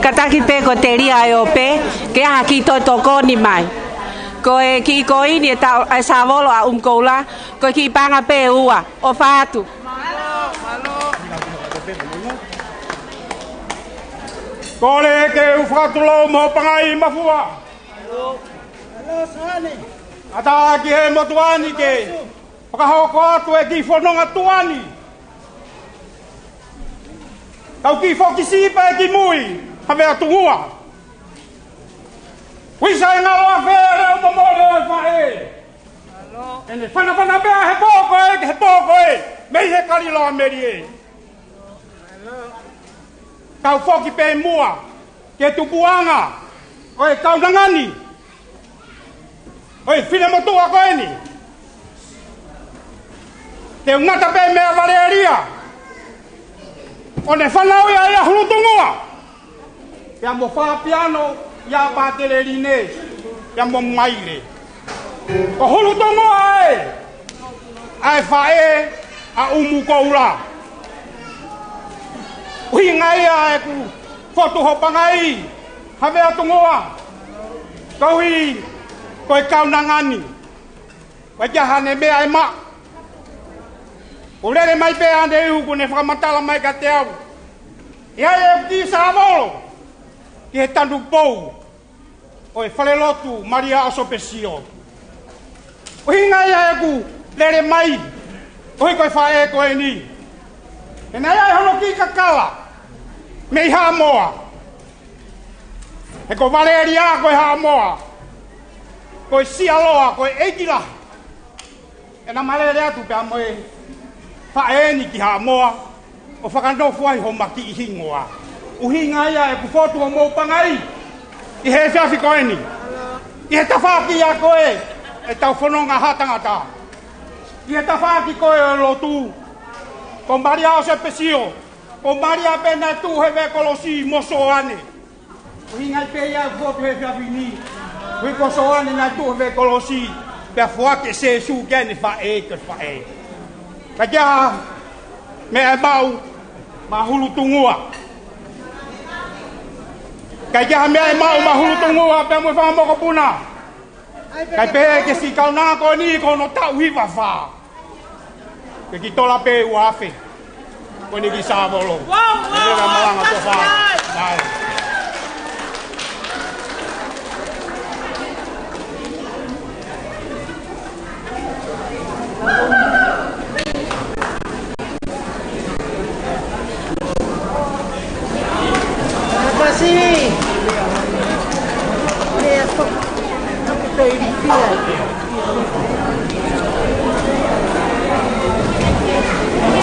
Kataki peko te ria e o pe, ke aha ki to toko ni mai. Ko e ki ko ini e ta e savolo a umkoula, ko ki panga pe ua, o fatu. Ko le ke u fatulo mo pangai mafua. Hello, Sani. Ata ki he motuani ke. Pakahoko atu e ki fononga tuani. Kau ki foki sipa e ki mui, hame atungua. Wisa e ngalo a fere o momore o fae. Ene whana bea he pōko e, mei he karilo a meri e. Kau foki pe mua, ke tupuanga, oe kau nangani. Oe whine motua koe ni. Te ungata pe mea varearia. O ne whanau ia hulutungua. Ia mo whapiano, ia pātere rine, ia mo maire. Ko hulutungua e, ai whae a umu koura. Uhi ngai a e ku whotuhopangai, hawe atungua. Kauhi, koe kau nangani. Koe kia hane mea e ma. O rere mai pe ande iu kune whakamatala mai ka te au. Ia e ki sa amolo. Ki he tandu pou. O e whale lotu Maria Asopesio. Uhinga ia ku lere mai. Oi koe whae koe ni. E nei ai hono ki kakala. Mei ha moa. E ko Valeria koe ha moa. Koe sialoa koe eikila. E na malere atu pe amoe. Whae ni ki ha moa. O whakanofu ai ho maki I hingoa. Uhinga ia e ku fotu o mou pangai. I he whiawhi koe ni. I he tawhaki ia koe. E tau whanonga hatangata. I he tawhaki koe o lotu. Ko Maria o se pesio. Ko Maria pena tu he ve kolosi moso ane. Uhinga I pe ia fotu he whiawhi ni. Hui koso ane na tu he ve kolosi. Pea fuake se su gene whae ke whae. Ka kia me e mau ma hulu tungua. Kai kia mea e mau ma hulu tungua pe mui whamoko puna. Kai pe ke si kauna ko ni ko no tau hiwa wha. Ke ki tola pe uafe. Ko ni ki sāvolo. Wow, Sì.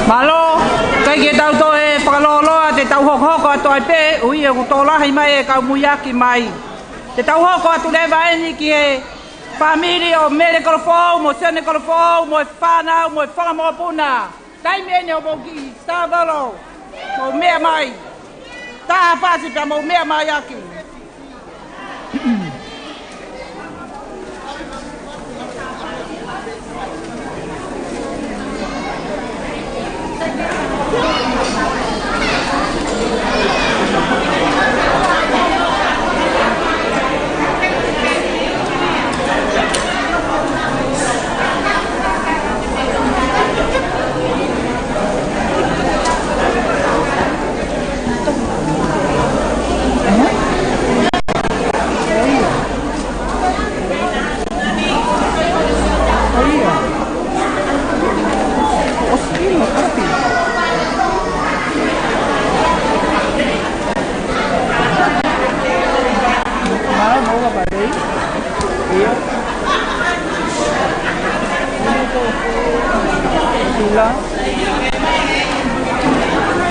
Malo, kai ke tau to e whakaloloa te tau hoko atu ai pe, ui e kutola hei mai e kau muiaki mai. Te tau hoko atu lewa eni ki e famili o mele kolofou, mo sene kolofou, mo e whanau, mo e whangamopuna. Taimi ene o moki, Stavolo, mo mea mai. Taha pasi pia mo mea mai aki.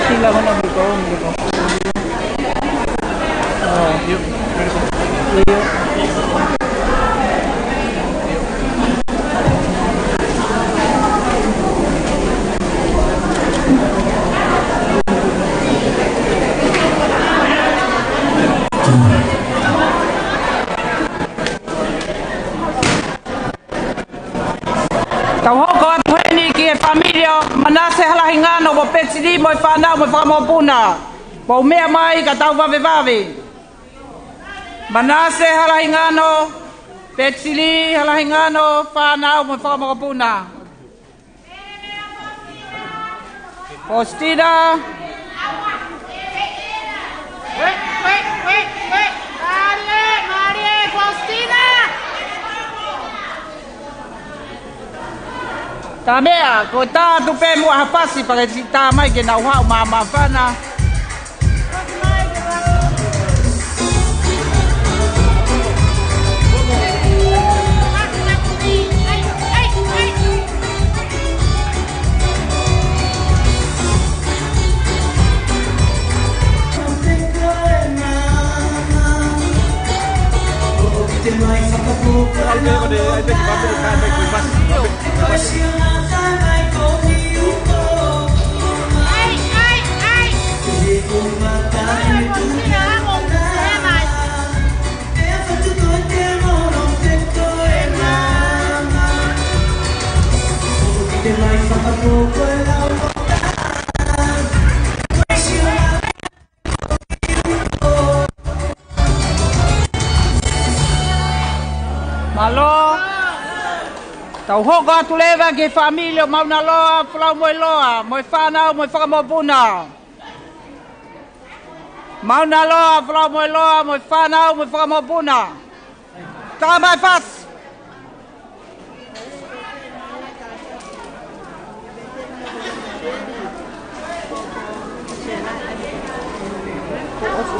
Sila ko na biko. Oh, yuk. Tau hoko atu heni ki e familia manase halahingano mo petsiri mo e whanau mo e whamopuna. Mo mea mai ka tau wawe. Manase halahingano, petsiri halahingano, whanau mo e whamopuna. Postina. Wait. Marie, Postina. Tā mea, ko tā tupe mua hapasi pa ke tā mai ke nau hau mā whana. Malo. Tau hoko atu lewa ke familia mauna loa, fulau moe loa, moe whanau, moe whakamopuna. Mauna loa, fulau moe loa, moe whanau, moe whakamopuna. Tā mai whas.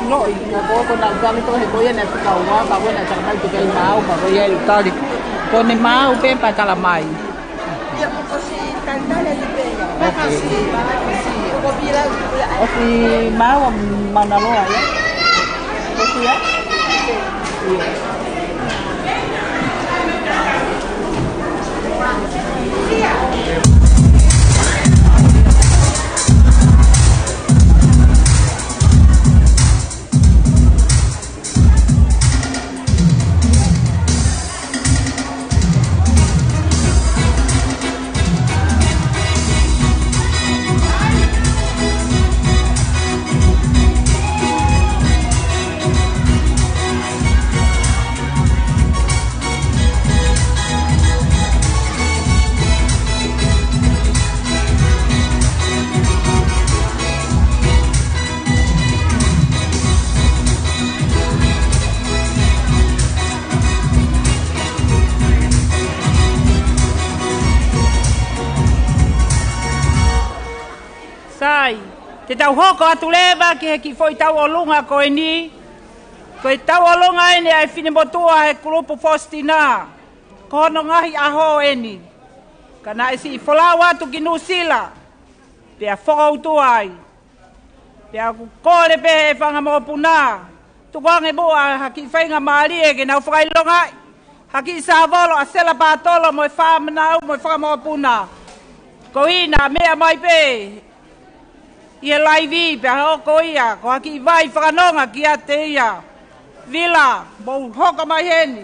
no ina ko na dami to he ko ia na ka wa ba bona ta mai te kai mau ba ko ia tali ko ne mau pe pa tala mai ia ko si cantare di bella ma si ko pira o si mau manalo ya ko si ya te tau hoko atu lewa ki foi tau o lunga koe ni. Koe tau o lunga ene ai fine motua he kulupu Faustina. Kono ngahi aho eni. Kana esi i folau atu ki Nusila. Pea whakautu ai. Pea kore pehe e whanga mo puna. Tukange mua haki whainga maari e ke nau whakailonga. Haki Savolo a sela patolo mo e whamanau mo e whakamo puna. Ko ina mea mai pe. Ia laivi pe hoko ia, ko haki vai whakanonga ki a te ia. Vila, mo hoka mai heni.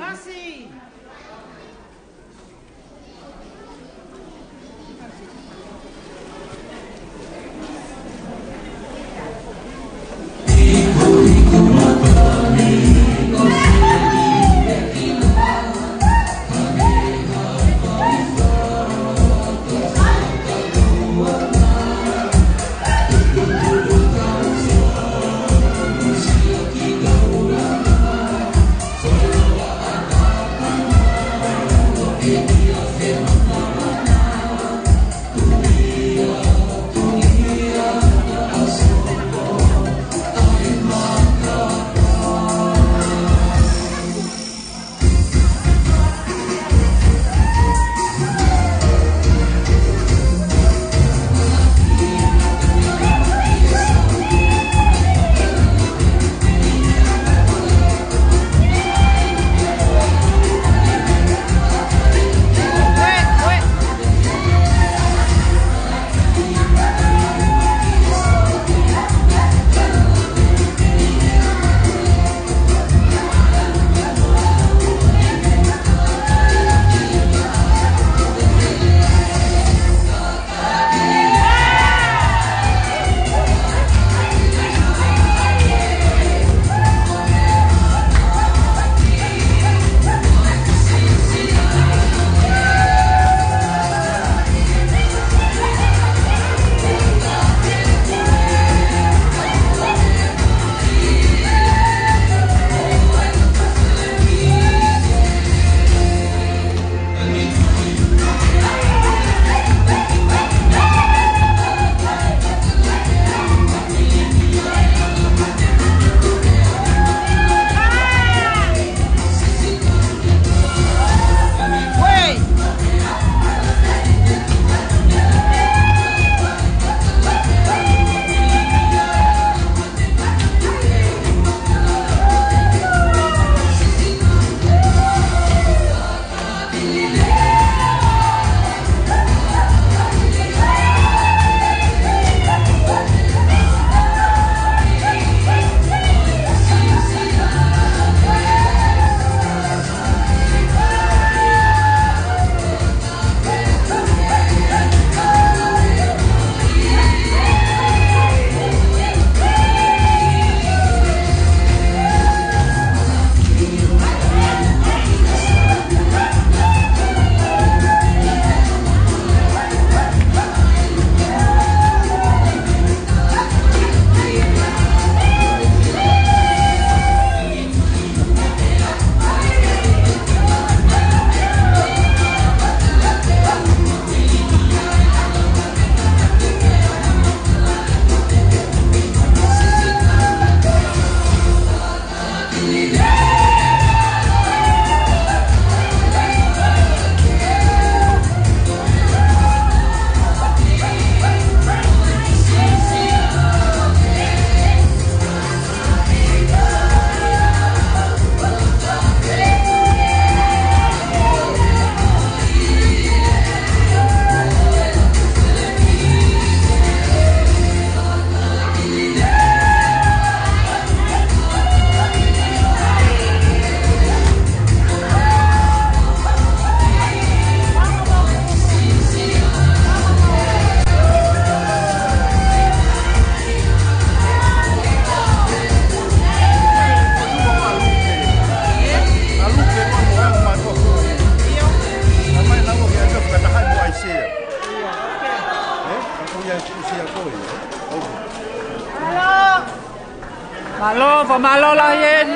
Malo, pamalo lah yen.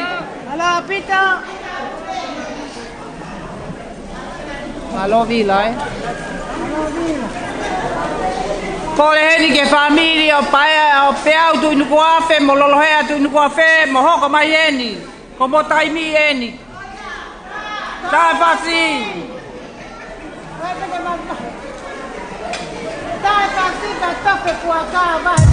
Malo, pita. Malo vila, Kole heni ke familia o pae o peau tu inu kuafe mo lolohea tu inu kuafe mo hoko mai eni. Ko mo taimi eni. Tae fasi. Tae fasi ka toke kuaka vai.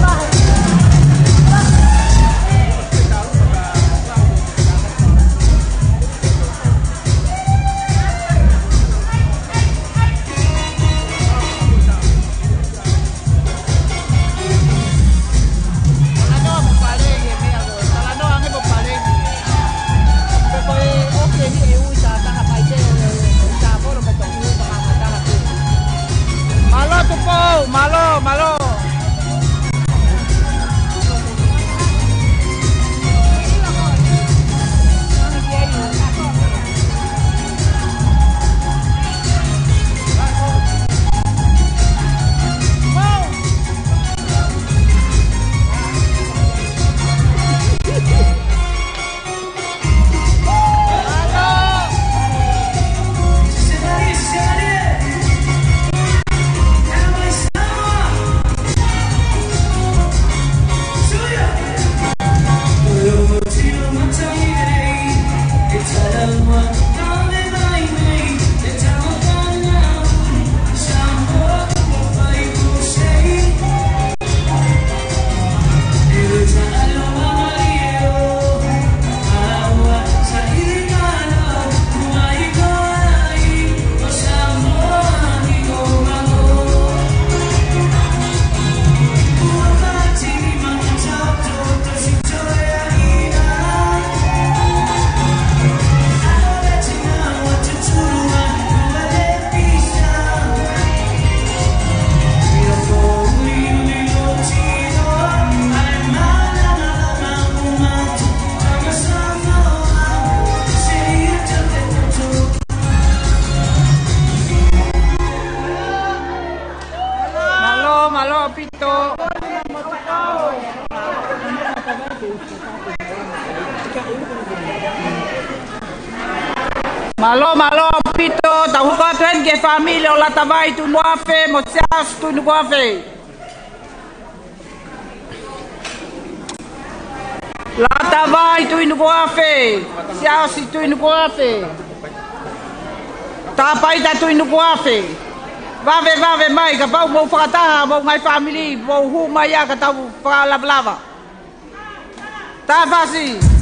Malo. Malo pito tahu ko tuen ke family o latavai tu nuafe mo sias tu nuafe latavai tu nuafe sias tu nuafe tapai ta tu nuafe vave mai ka pau mo fakata mo ngai family mo hu mai ya ka tau pa lava ta fasi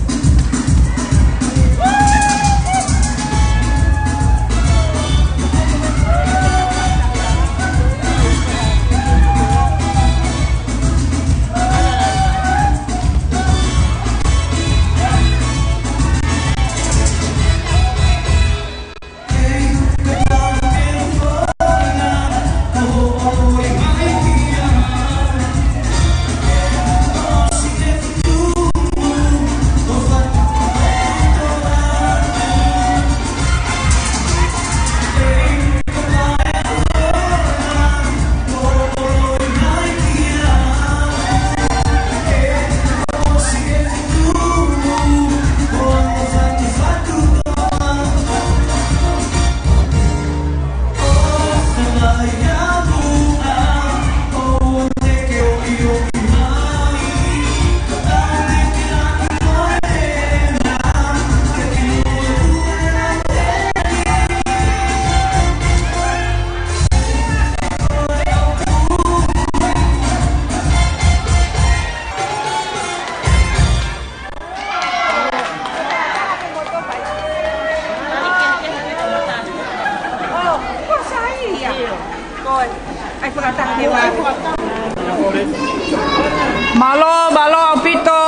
Malo pito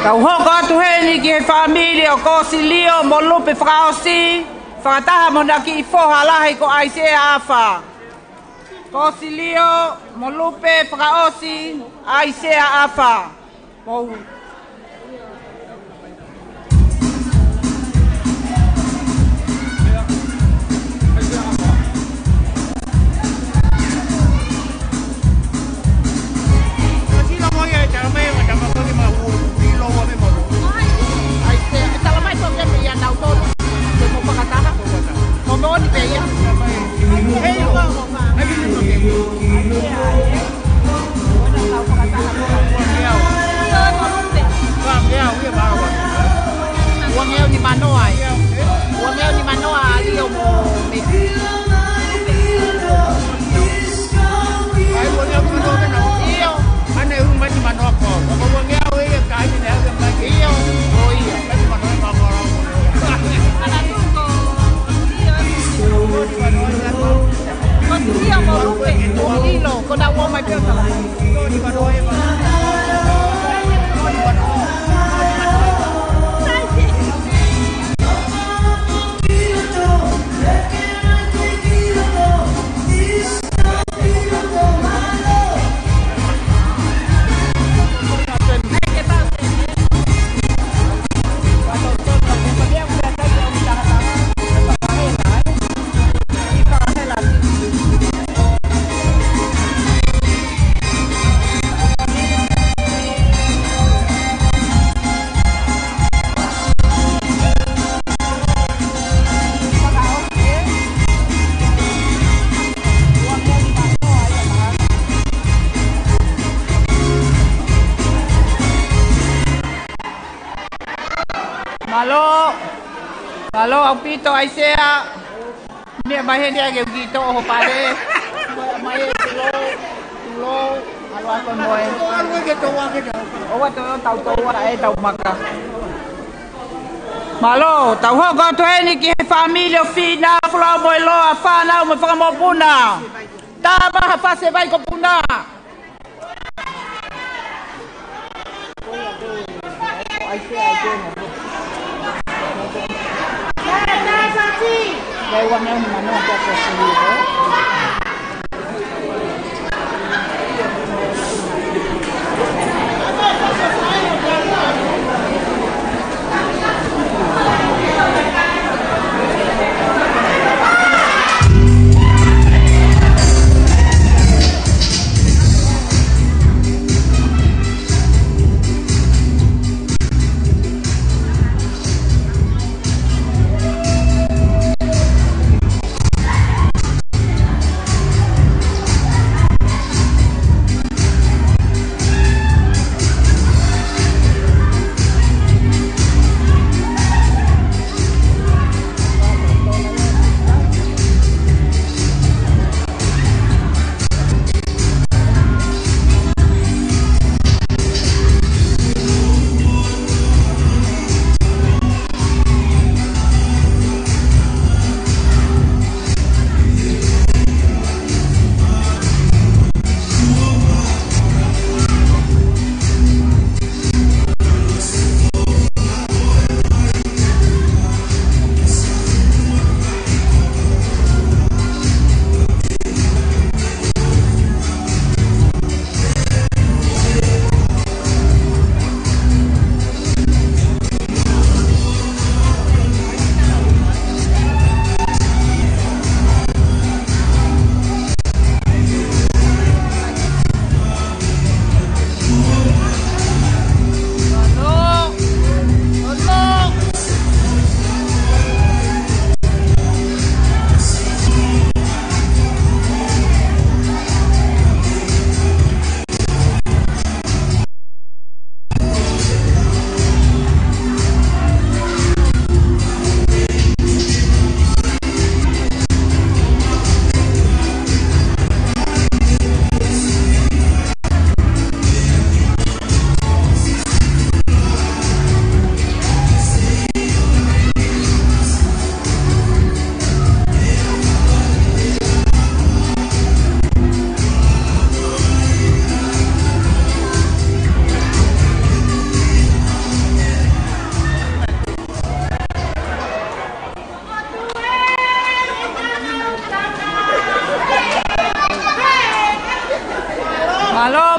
kau hoko tu heni ki familia ko silio mo lupe frausi fataha mo naki fo halahi ko aise afa ko silio mo lupe frausi aise afa mo Malo. Malo ang pito ay siya. Hindi mahin dia gyud dito ho pare. May tulo. Alo ako mo eh. Ano gito wa gito. O wa to tao to wa ay tao maka. Malo, tao ho go to any ki família fina flo mo lo afana mo fa mo puna. Tama ha fase vai ko puna. Ai se ai ke. Đây quan em mà nó cho cái gì đó.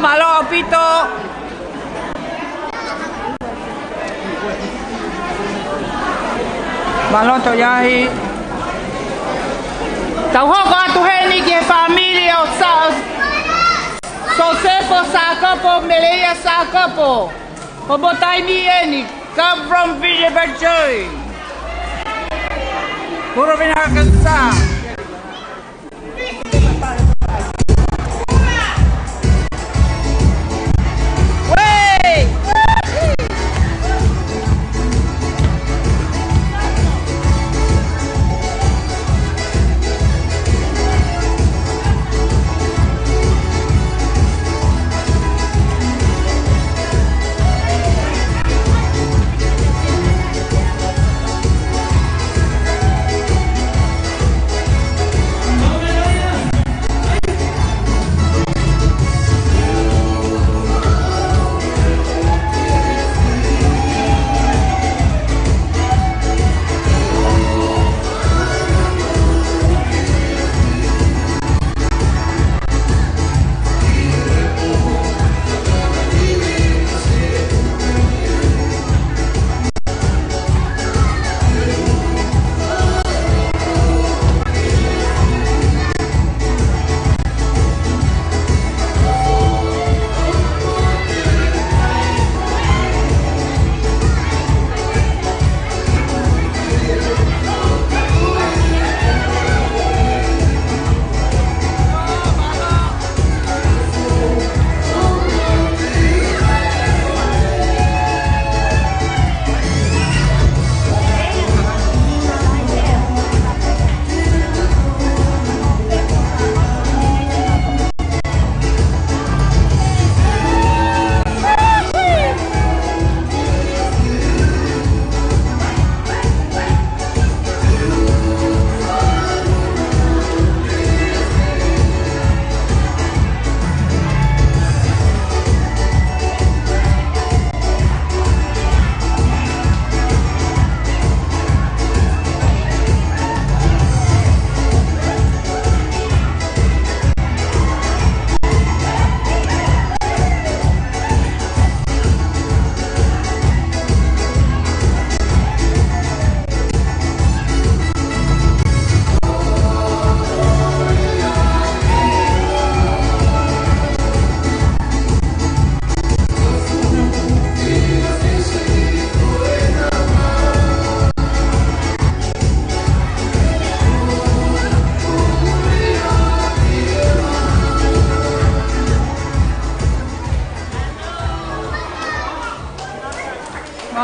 Malo, pito. Malo to yahi. Tau ho ko atu heni ki familia o sa. So sepo sakapo meleia sakapo. Ko botai ni eni. Come from Villaverjoy. Puro binakakansa.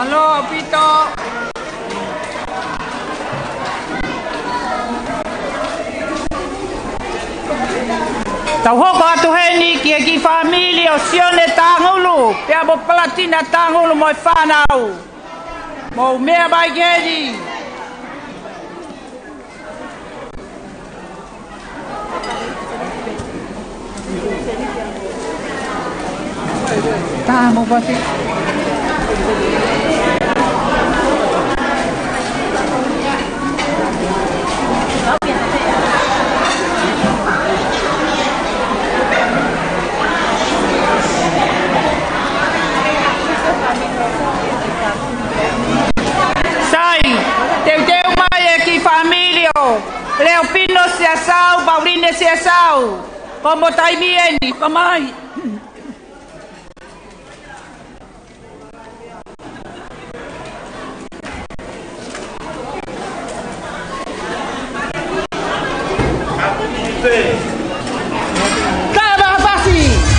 Malo, Pito. Tau hoko atu heni ki familia o sione tangulu. Pea mo palatina tangulu mo whanau. Mo mea bai gedi. Ta mo pasi. Leo Pino se asau, Pauline se asau. Como tai vieni, comai. Cava Bassi.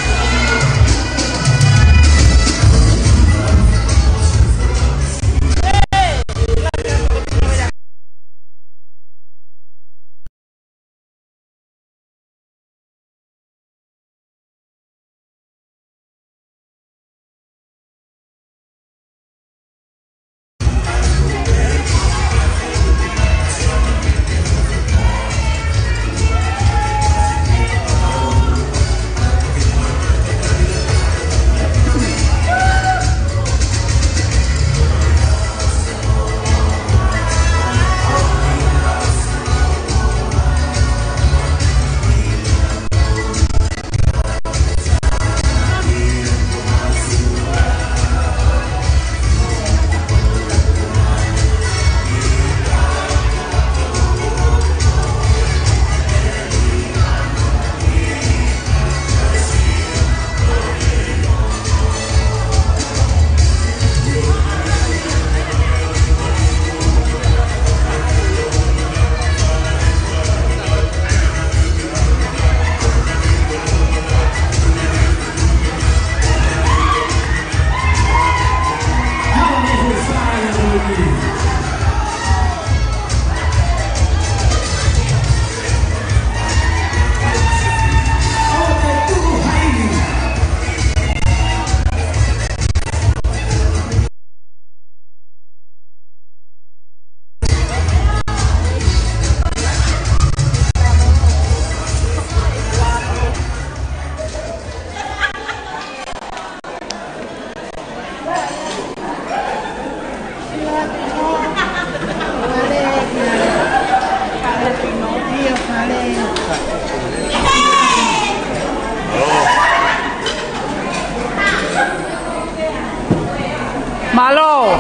Malo.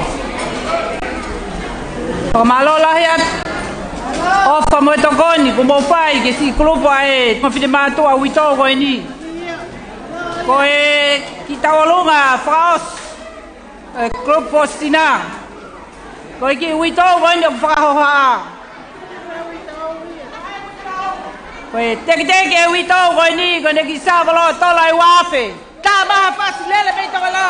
O malo lahiat. O fa mo tokoni ko mo fai ke si grupo ai mo fide mato a wito ko ni. Ko e kita walunga fraus. Grupo Stina. Ko ki wito ko ni fa ha. Ko tek wito ko ni ko ne ki sa valo to lai wafe. Ta ba fa lele be to valo.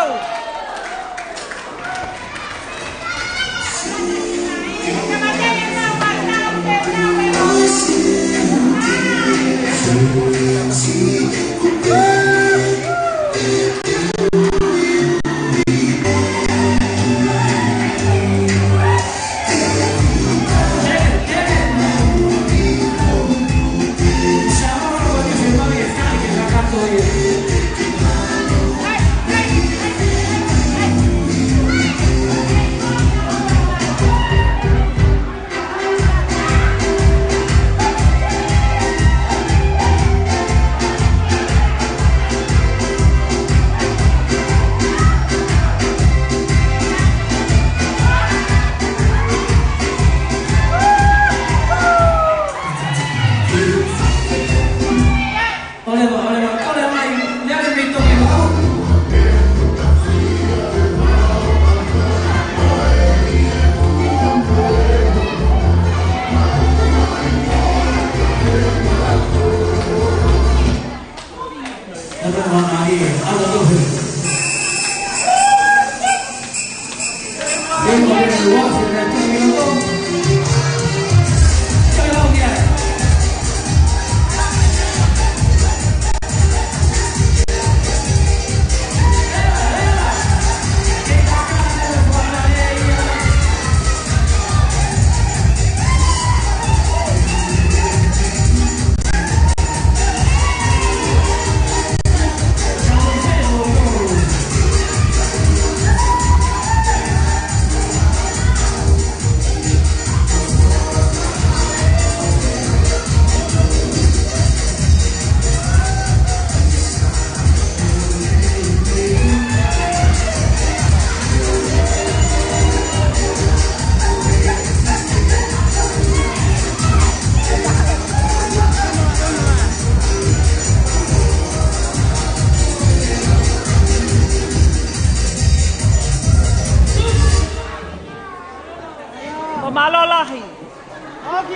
malolahi.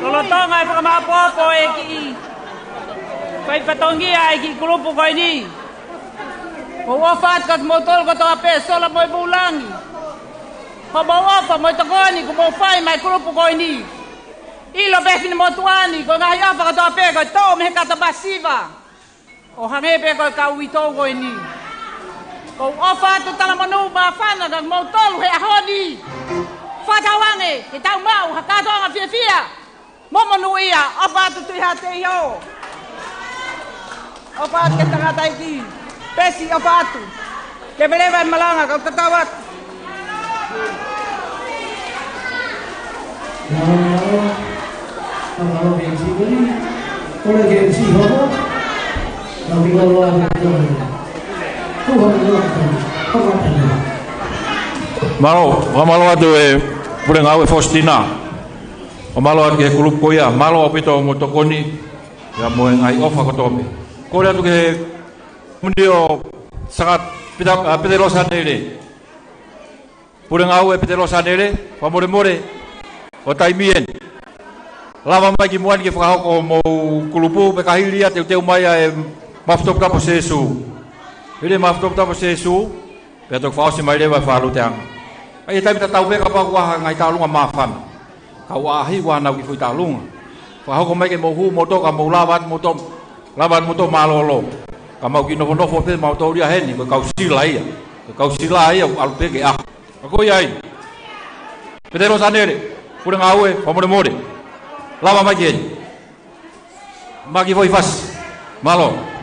Lolotonga e whakamapopo e ki whai patongia e ki kurupu koe ni. Ko wafat kat motol ko to ape sola moe bulangi. Ko mo wafa moe tokoni ko mo whai mai kurupu koe ni. Ilo befi ni motuani ko ngahi afa ka to ape ko to me kata basiva. O hangepe ko ka uito koe ni. Ko wafat tu tala manu ma fana ka motol he ahoni. Whatawange, ke tau mau, hakatoanga whiawhia. Momonu ia, opa atu tui hate iho. Opa atu ke tangata iki. Pesi opa atu. Ke belewa e malanga, kau tatau atu. Kalau MC ini, kalau MC hobo, tapi kalau ada malo atu e pure ngau e Faustina. O malo atu ke kulup koia, malo apito motokoni ya mo ngai ofa ko tope. Ko atu ke mundio sangat pite losa nere. Pure ngau e pite losa nere, pa more o taimien. Lava mai ki moani ke whakahoko mo kulupu pe kahilia te umai e maftop tapo sesu. Ele maftop tapo sesu, pe tok fausi mai lewa whalu te anga. Ai tai ta tau peka pa wa ngai ta lunga mafan. Ka wa hi wa na ki fui ta lunga. Fa ho mai ke mo hu mo to ka mo lawan mo to malolo. Ka mau ki no fo pe mau to ria heni ko ka sila ia. Ka sila ia al pe ke a. Ko ia. Pedro sanere. Pura ngawe pa mo de. Lava mai ke. Magi foi fas. Malo.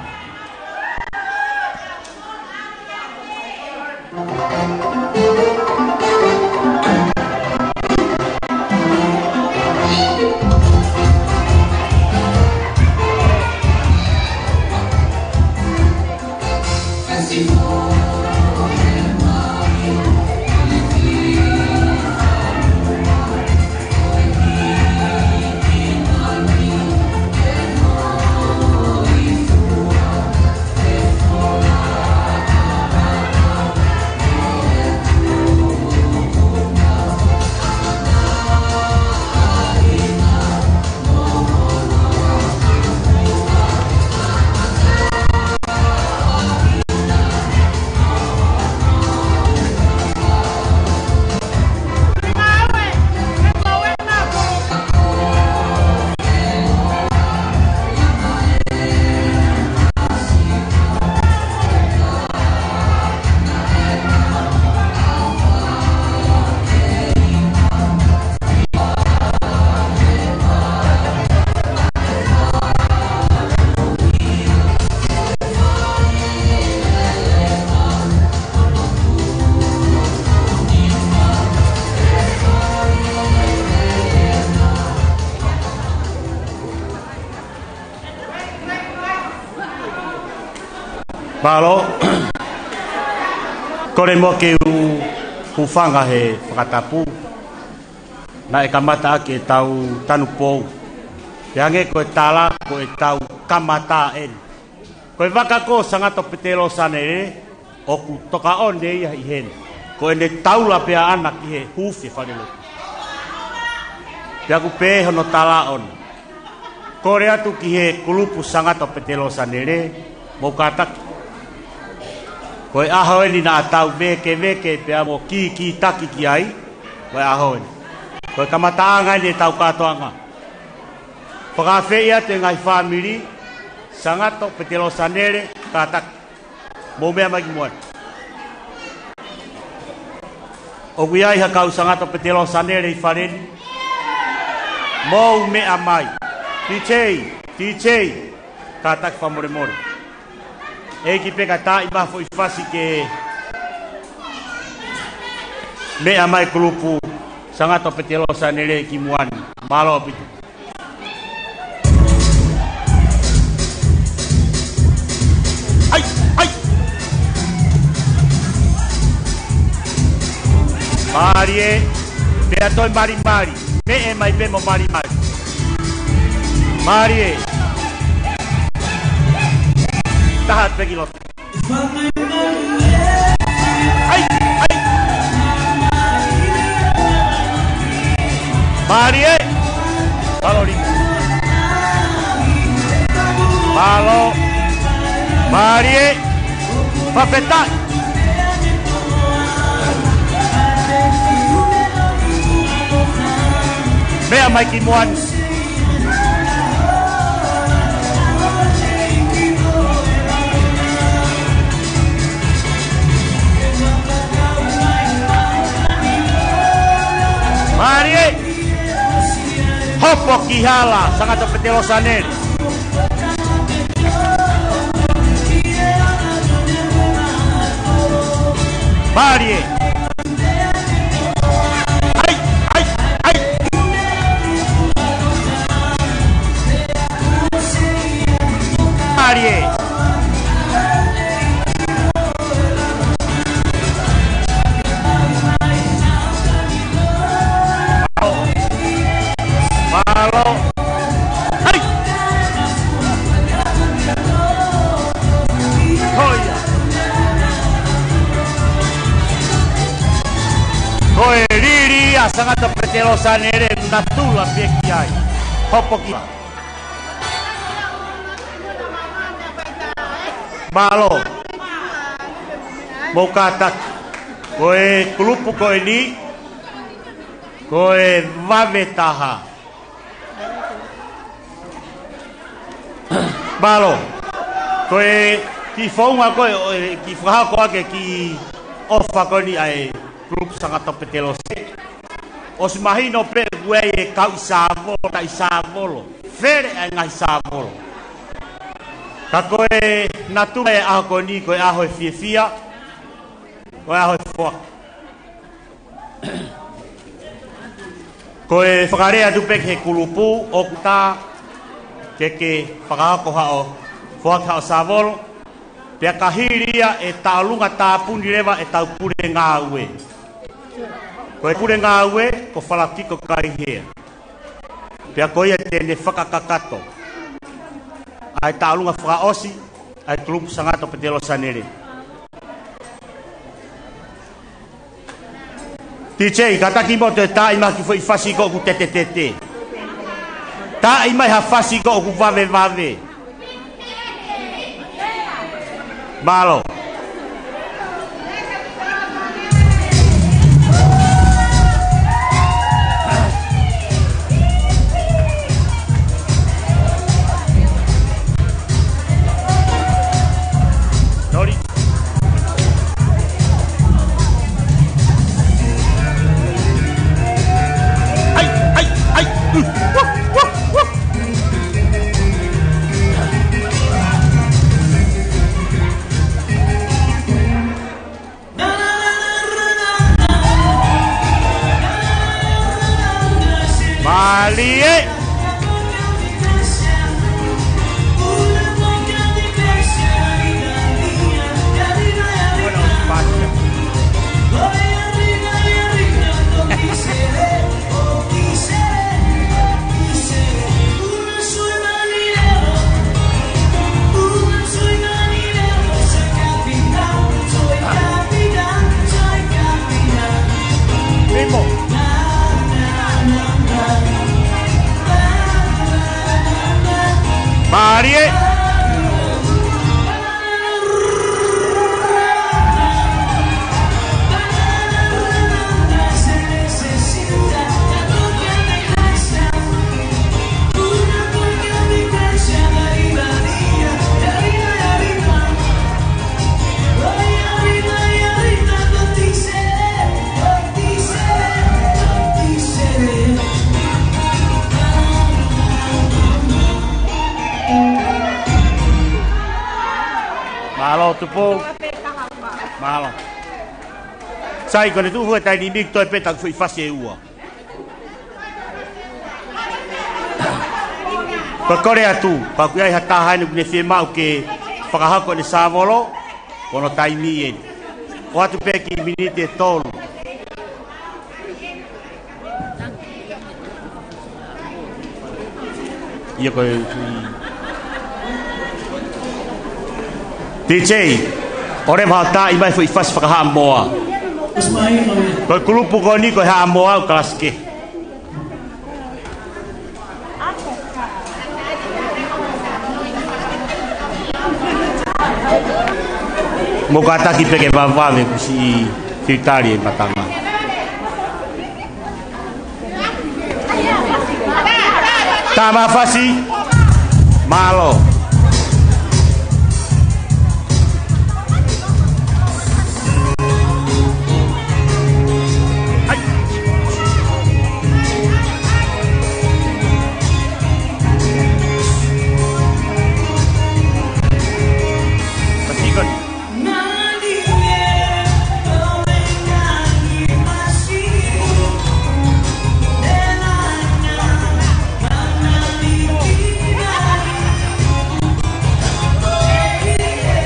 Palo, kore mo ke ufanga he whakatapu, na e kamata ke tau tanu pou. Yange ko e tala, ko e tau kamata en. Ko e wakako sangato petelo sanere, o ku toka on de ia i hen. Ko e ne taula pea anak i he hufi whanelo. Pea ku pe hono tala on. Kore atu ki he kulupu sangato petelo sanere, mo katak. Koe aho ni na tau veke pe amo ki taki ki ai. koe ahoe. Koe kamataanga ni tau katoanga. Pakawhea te ngai whamiri, sangato petelo sanere, katak. Mo mea magi moe. O guiai hakau sangato petelo sanere I whareni. Mo mea mai. Tichei, katak whamore more. Eki peka ta ima fo ifasi ke mea mai kulupu sangato petelo sanere ki muani. Malo pitu. Ai! Marie, mea toi mari. Me e mai pemo mari. Marie. Tahat pegi lot. Ai! Marie. Halo Rima. Halo. Marie. Papetai. Mea mai ki moani. Marie. Hopo ki hala sangat petelo sanel. Marie. Marie. Malo. Hai. Hoya. Koe riri sangat petelo sanere natula pekiai. Hopo ki. Malo. Mau katak. Koe kulupu koe ni. Koe vavetaha. Malo. Koe ki fonga koe ki fraha koe ke ki ofa koe ni ai kulupu sangat petelo se. Os mahino pe gue kau isavolo. Fere ngai savolo. Ka koe natu e aho koe ni koe aho e fia. Koe aho e fua. Koe whakarea dupek he kulupu o kuta ke whakahako hao fuak hao savolo. Pea kahiria e taolunga tāpuni rewa e tau pure ngā ue. Koe pure ngā ue ko whalakiko kaihea. Pea koe ia tene whakakakato. Ai taolunga whakaosi, ai kulupu sangato petelo sanere. Tichei, kataki mo te ta ima ki fo I fasi ko ku tete. Ta ima ha fasi ko ku vave. Malo. Sorry. tupo. Mahalo. Sai ko tu fu tai ni mik toi pe tak fui fase ua. Ko Korea tu, pa ku ai hata hai ni fe mau ke whakahako ni Savolo, kono tai mi e. O atu pe ki minite tolu. Ia ko DJ, ore mahata i mai fui fas whakaha moa. Ko kulupu ko ni ko ha moa o kalaske. Mokata ki peke vavave kusi fitari e matanga. Tama fasi malo.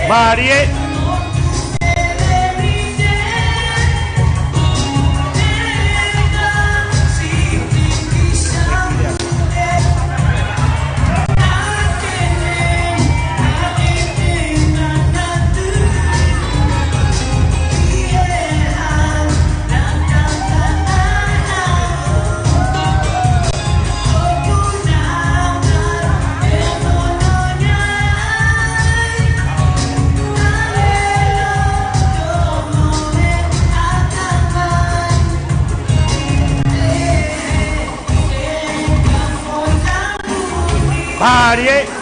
Marie. Marie.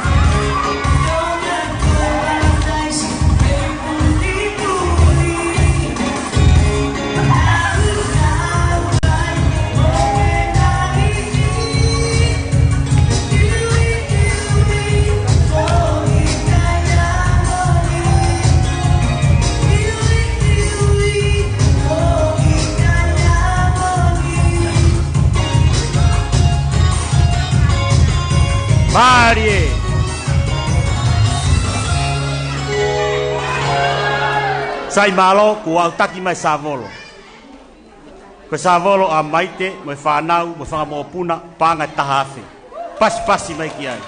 Marie. Sai malo ku au taki mai Savolo. Ko Savolo a maite mo whanau mo whanga mo puna panga tahafe. Pasi mai ki ai.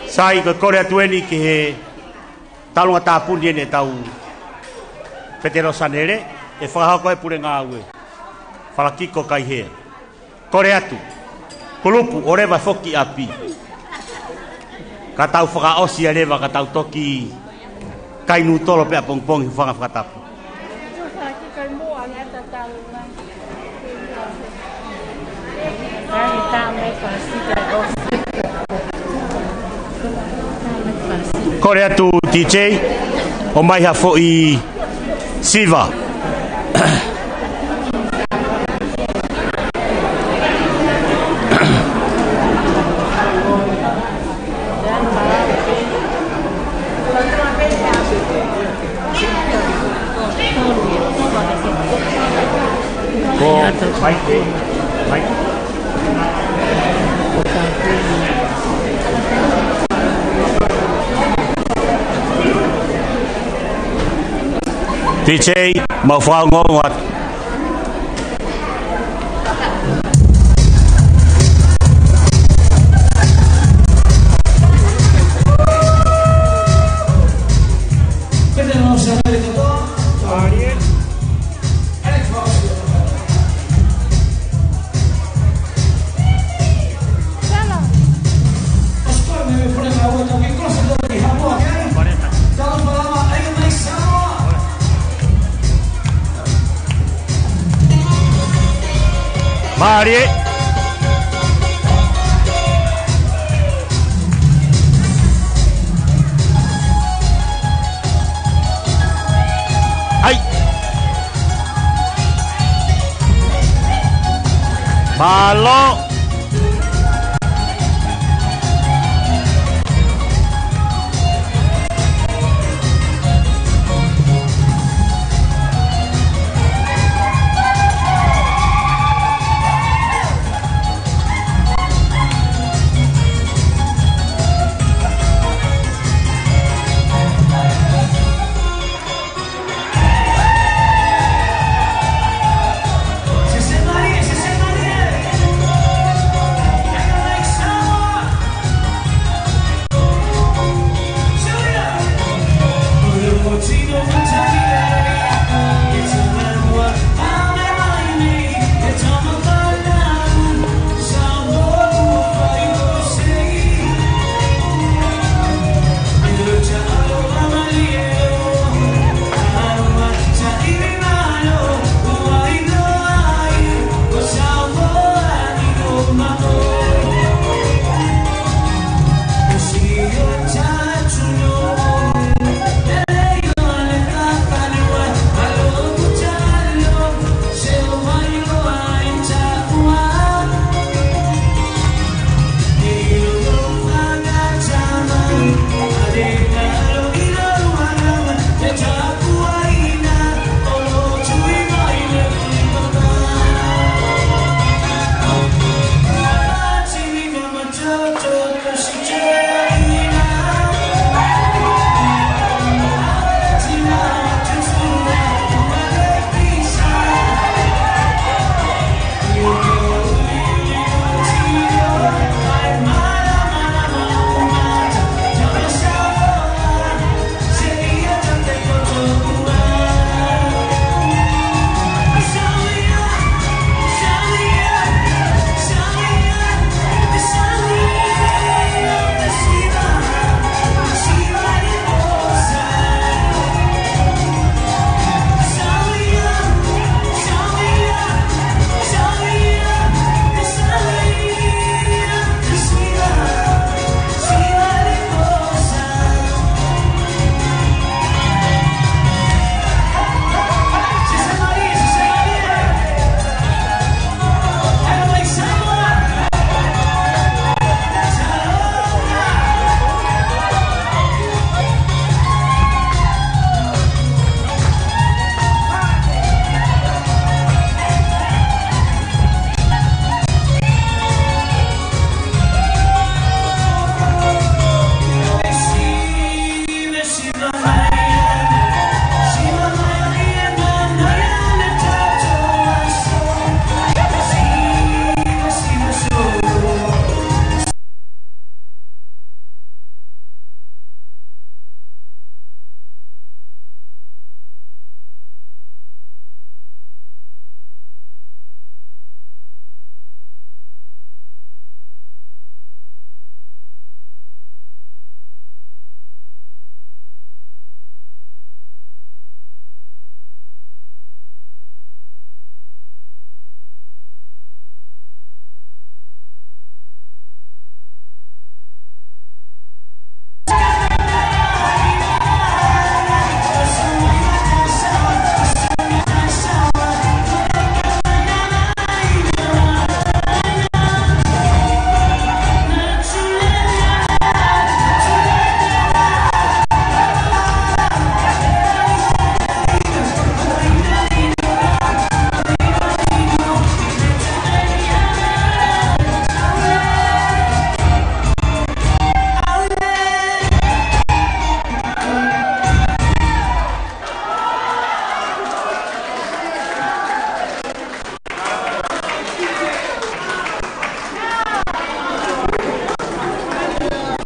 Sai ko Korea tueni ki he talunga tāpuni ene tau Petero Sanere e whakahako e pure ngā ue. Whalakiko kai hea. Korea tu, kulupu o rewa foki api. Ka tau whakaosi a rewa, ka tau toki kainu tolo pea pongpongi whanga whakatapu. Korea tu DJ, o mai ha fo i Siva. DJ mau phao ngon. Marie. Ai. Malo.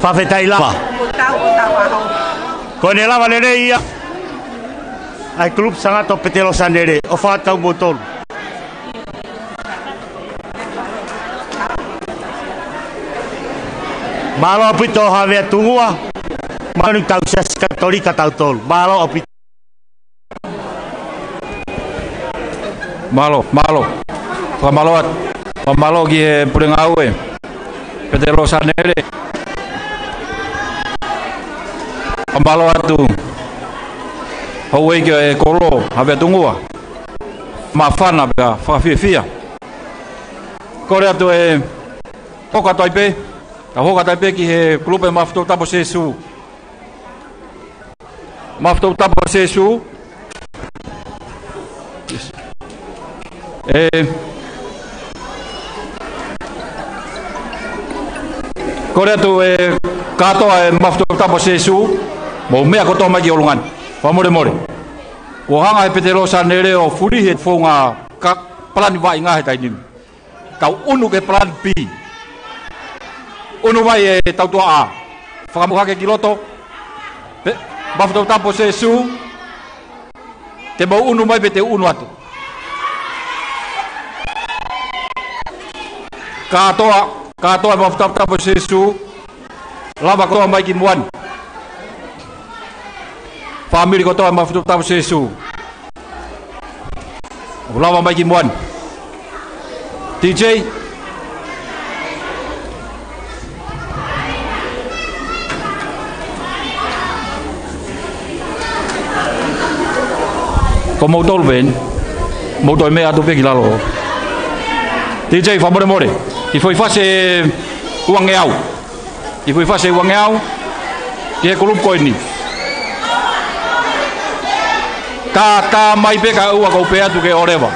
Pafetai lava. Ko ne lava le ia. Ai klub sangat o petelo sandere o fatau botol. Malo pito have tungua. Manu tau sas katolika tau tol. Malo opit. Malo. Pamalo gi pureng awe. Petelo sanere. Pamalo atu. Hoi ke kolo have tungua. Mafana ba fafia. Kore atu poka toipe. Ahoga tape ki he klube mafto tapo sesu. Mafto tapo sesu. Kore tu kato mafto tapo sesu. Mo mea ko toma ki olungan. Famore. Ko hanga e petelo sanere o furi he fonga ka plan vai nga he tainin. Kau unu ke plan B. Unu vai tau tua a. Whakamuha ke kiloto. Mafto tapo sesu. Te mau unu mai pe te unu atu. Katoa mafto tapo sesu. Lava kotoa mai ki muan. Family kotoa mafto tapo sesu. Lava mai ki muan. DJ. Có mâu tol ven mâu tol me atu pe kilalo DJ famore ti foi fase uangeau ke kolum koini ka mai pe ka ua ko pe atu ke oreva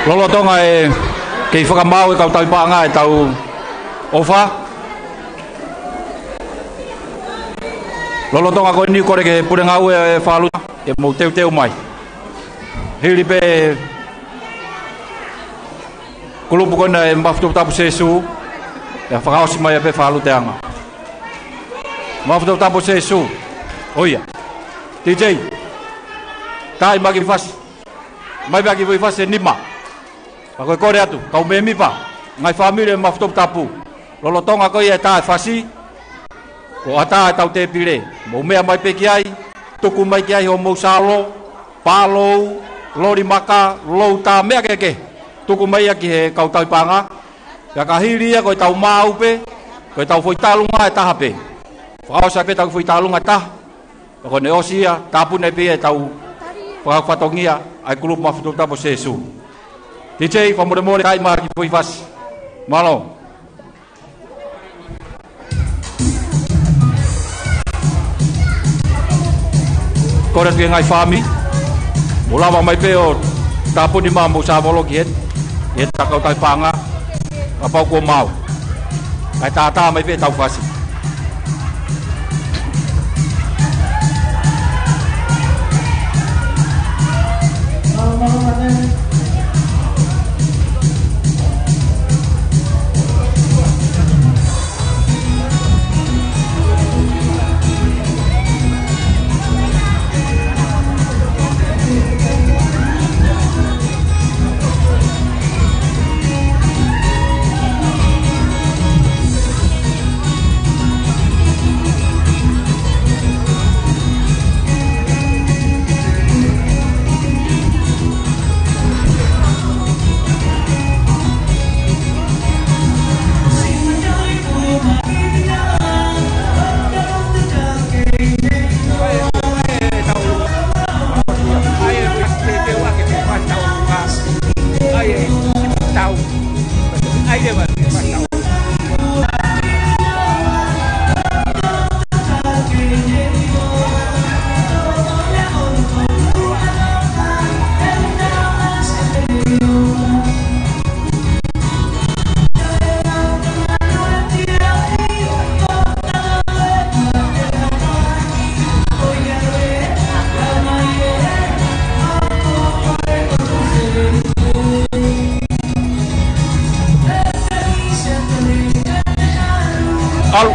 lolo tonga ke whakamau e kau tau panga e tau ofa lolo tonga ko ni kore ke purenga u e falu e mo teu mai hili pe kulupu kona e mafto tapu sesu e whakaosi mai pe falu te anga mafto tapu sesu oia DJ kai magi fas mai bagi voi fas e nima ako kore atu kau me mipa ngai family mafto tapu lolo tonga ko e ta fasi ko ata tau te pire mo mea mai pe ki ai tuku mai ki ai ho mo salo palo lori maka louta mea keke tuku mai ki he kau tau panga ya ka hiri ko tau mau pe ko tau foi talunga ta hape fa sa pe tau foi talunga ta ko ne osia tapu ne pe tau pa fatongia ai klub mafto tapo sesu DJ famore kai mar ki foi fas malo kore ke ngai fami mulava mai peo tapu ni mambo sa volo kiet et takau tai panga apa ko mau ai tata mai pe tau fasi Malo.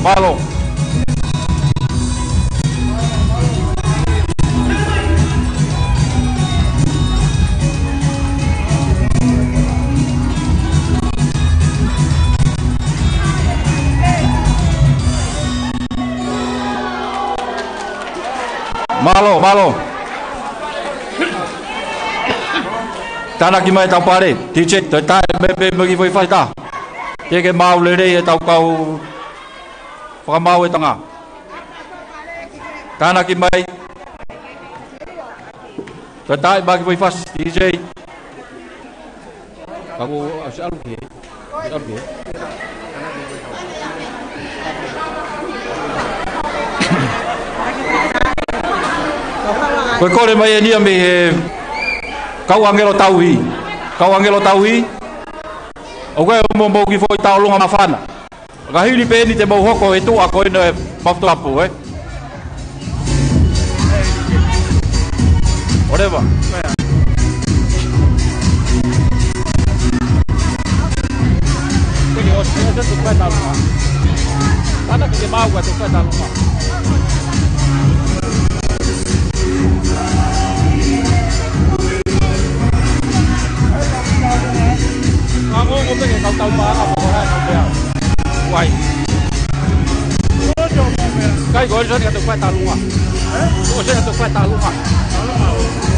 Malo. Malo. Tana ki mai tau pare, DJ te tai me gi voi fai ta. Te ke mau le re tau kau whakamau e tanga. Tana ki mai. Te tai bagi voi fas DJ. Kamu asal ke? Asal ke? Koe kore mai e nia me he kau angelo tauhi. O koe mo ki foi tau lunga mawhana. Ka hiri pēni te mau hoko e tu a koe no e maftu apu, Whatever. Kini o se tu kai tau lunga. Tana ki mau ka tu kai tau lunga. Aku pengen kau tahu apa orang kau tahu. Why? Kai goi sen ka tu fai ta lunga. O sen ka tu fai ta lunga.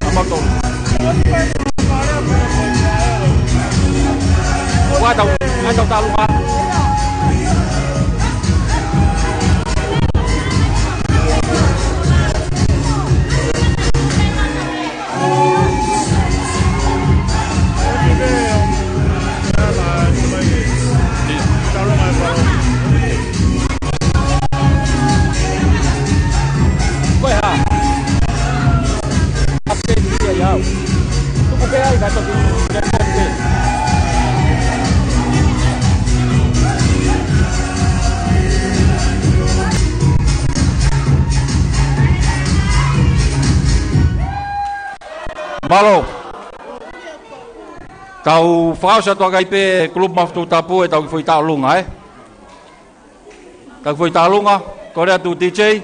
Apa tu? Wa tau, ai tau ta lunga. Malo. Tau whausa toa kai pe klub maftu tapu e tau foi tau lunga, Tau foi tau lunga, kore atu DJ.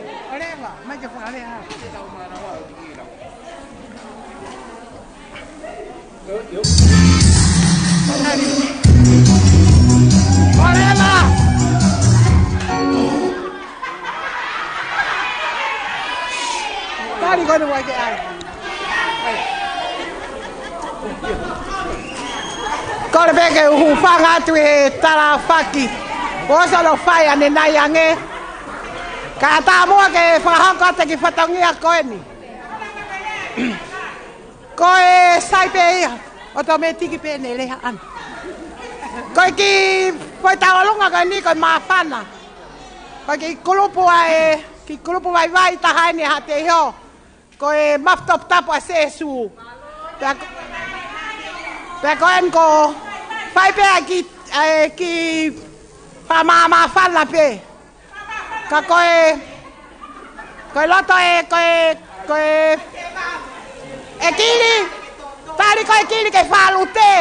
Tadi kau nak buat ke ai? Kau lebih ke hufang atu tara faki. Bosa lo fai ane nayange. Kata mua ke faham kau teki fatangia kau ni. Kau sai pe otomatik pe ne lehan. Kau ki foi tawalunga kau ni kau mafana. Kau ki kulupu vai tahai ni hati ho. Kau maftop tapu asesu. Pekoen ko fai pe ki mama falla pe. Ka koe loto koe kili. Tari koe kili ke falute.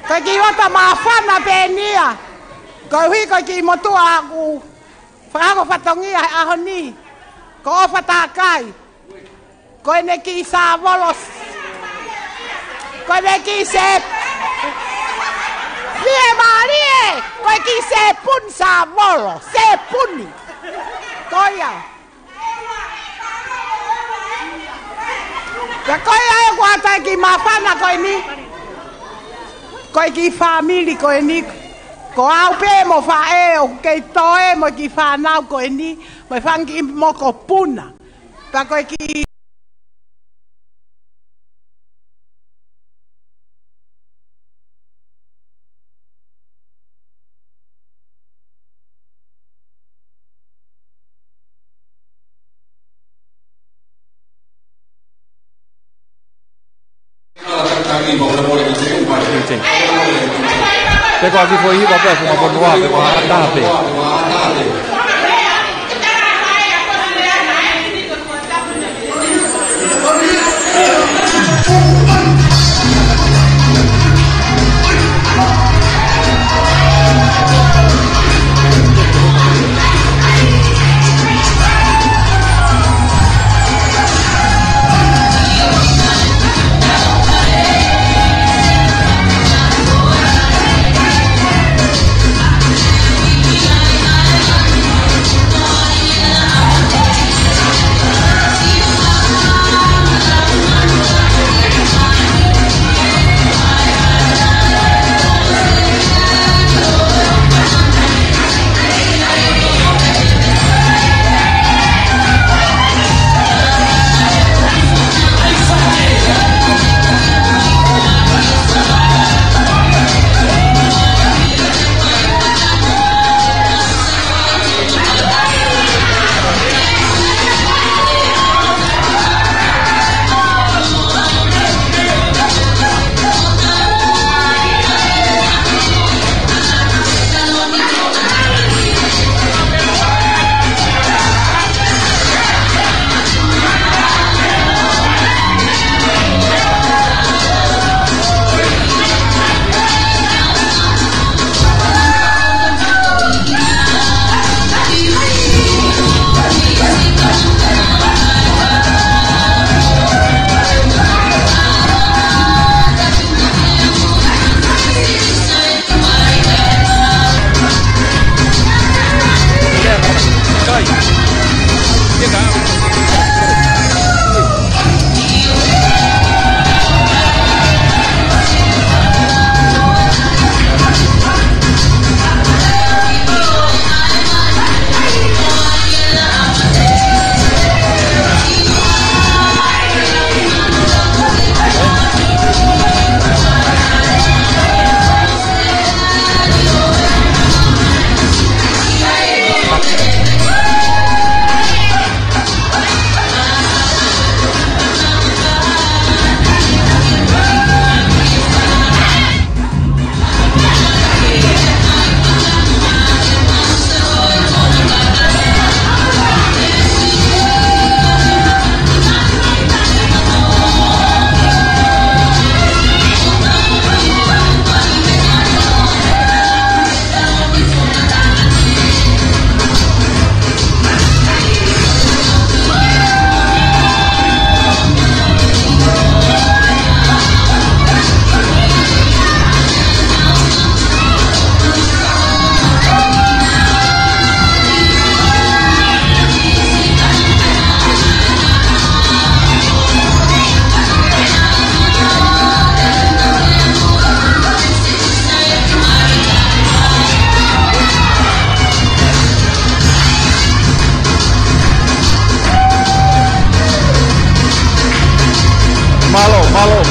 Koe ki loto mafana pe nia. Koe hui koe ki motua aku. Whakako whatongia ahoni. Ko o whatakai. Koe ne ki sa volos. Koe ne ki se... Vie marie! Koe ki se pun sa volos. Se puni. Koe ya. Ja koe ae kuata ki mafana koe ni. Koe ki famili koe ni. Ko au pe mo fa e o kei toe mo ki whanau koe ni. Mo whangi mo ko puna. Pa koe ki... Pe ko aki foi hiva pe ko ngapon wa pe ko ata pe.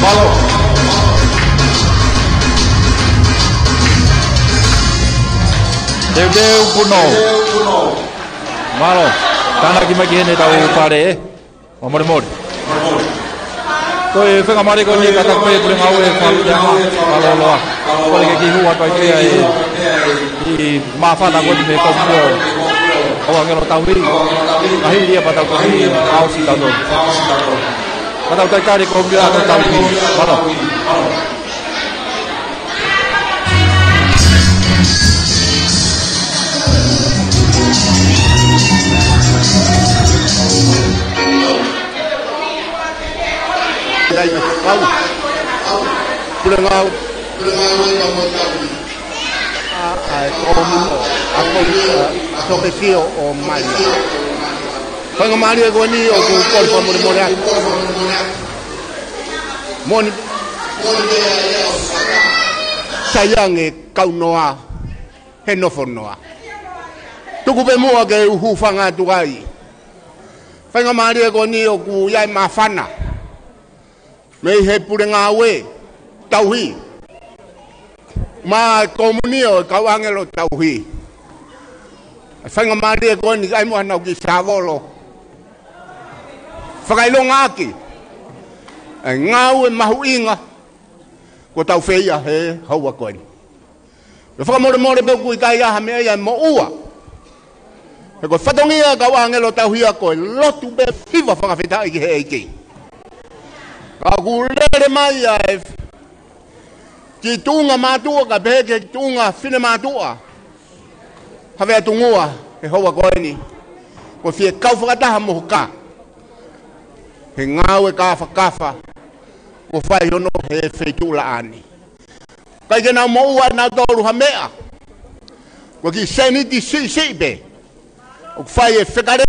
Malo. Deu puno. Malo. Tana ki maki hene tau pare e. O mori. Ko e whenga mare ko ni kata koe pure ngau e whalu te ama. Malo loa. Ko le ke ki hua toi kea i mawhana ko ni me kau pua. O angelo tau hiri. Ahi lia pa tau koe au si tau doi. Patau tai kari ko ngira ko tau hiri. Malo. Đây mà không Pulangau ngau ko ke kio o mai Panga mari ko ni o ko ko mo Mon sayang e kaunoa henofonoa Tuku pe mua ke uhu fanga tuai Panga mari ko ni o ku yai mafana Me he pure ngawe tauhi ma komunio kau angelo tauhi fanga mari ko ni ai mo na ki savolo fakailo ngaki ngawe mahuinga ko tau feia he haua koe ni. Me whakamore more pe kui kai aha mea ia mo ua. He koe whatongia ka wangelo tau hia koe lotu be hiva whakawhita iki he eiki. Ka kulere mai a e ki tunga mātua ka pehe ke tunga whine mātua. Hawea tungua he haua koe ni. Ko fie kau whakataha moho ka. He ngāu e kafa. Ko whai hono he whetula ani. Kai ke nau moua nau tōru ha mea. Ko ki seniti si be. O whai e whekare.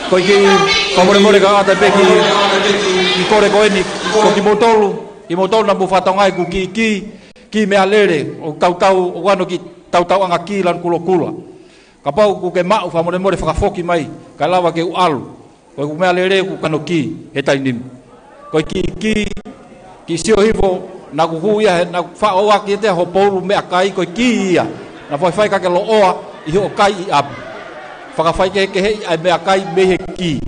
Ko ki komore ka ata pe ki kore ko ni ko ki motolu na bufatonga ku ki me alere o tau o wano ki tau anga ki lan kulo kapau ku ke mau fa more whakafoki mai ka lawa ke ualu ko ku me alere ku kano ki he tainim ko ki sio hivo na ku huia na fa o aki te ho polu me akai ko ki ia na fai ka ke lo oa i ho kai i ap whakawhai ke hei ai mea kai mehe ki.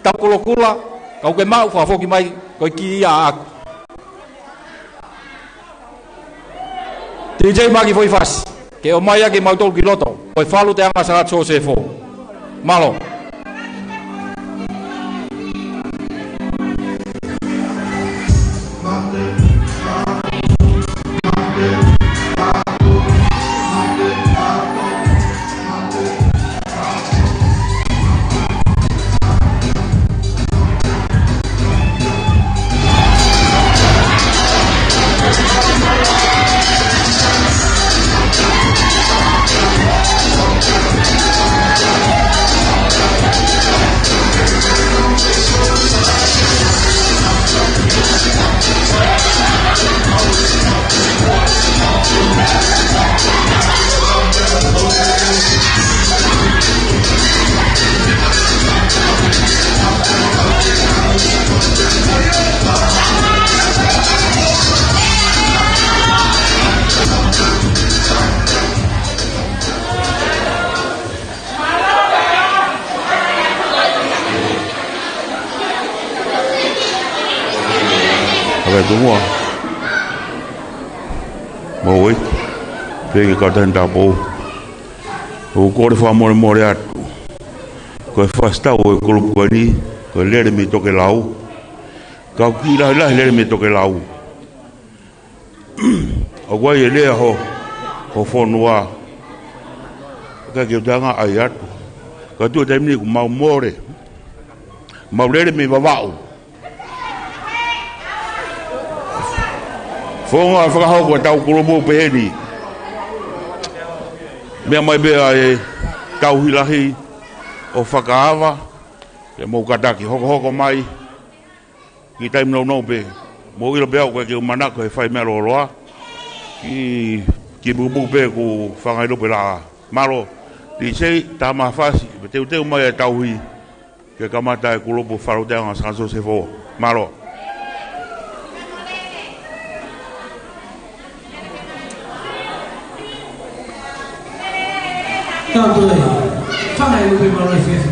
Tau kula kau ke mau whakafoki mai koi ki ia aku. DJ Magi foi fas. Ke o mai ake mautol ki loto. Koe whalu te anga sa so se fo. Malo. Đúng rồi. Mau ấy, về cái tên đào bầu, cô đi pha mồi mồi ạt, cô pha stau cô lục cô đi, cô lấy mi to cái lau, cô kỹ là lấy mi to cái lau, ở quay về đây họ phone qua, cái kiểu đó ngay ayat, cái tuổi em này cũng mau mồi đấy, mau lấy mi vào. Phong a whakahau koe tau koromo peheni. Mea mai bea tau hilahi o whakaawa. Ke mou kataki hoko mai. Ki taim nau pe. Mou ila bea koe ke umanako he whai mea roa. Ki bubu pe ku whangai lope la. Maro, di sei ta mawhasi. Teu mai e tau hi. Ke kamata e koromo wharoteanga sanso se fo. Maro. Tanto lei, fai lo che vuole fare.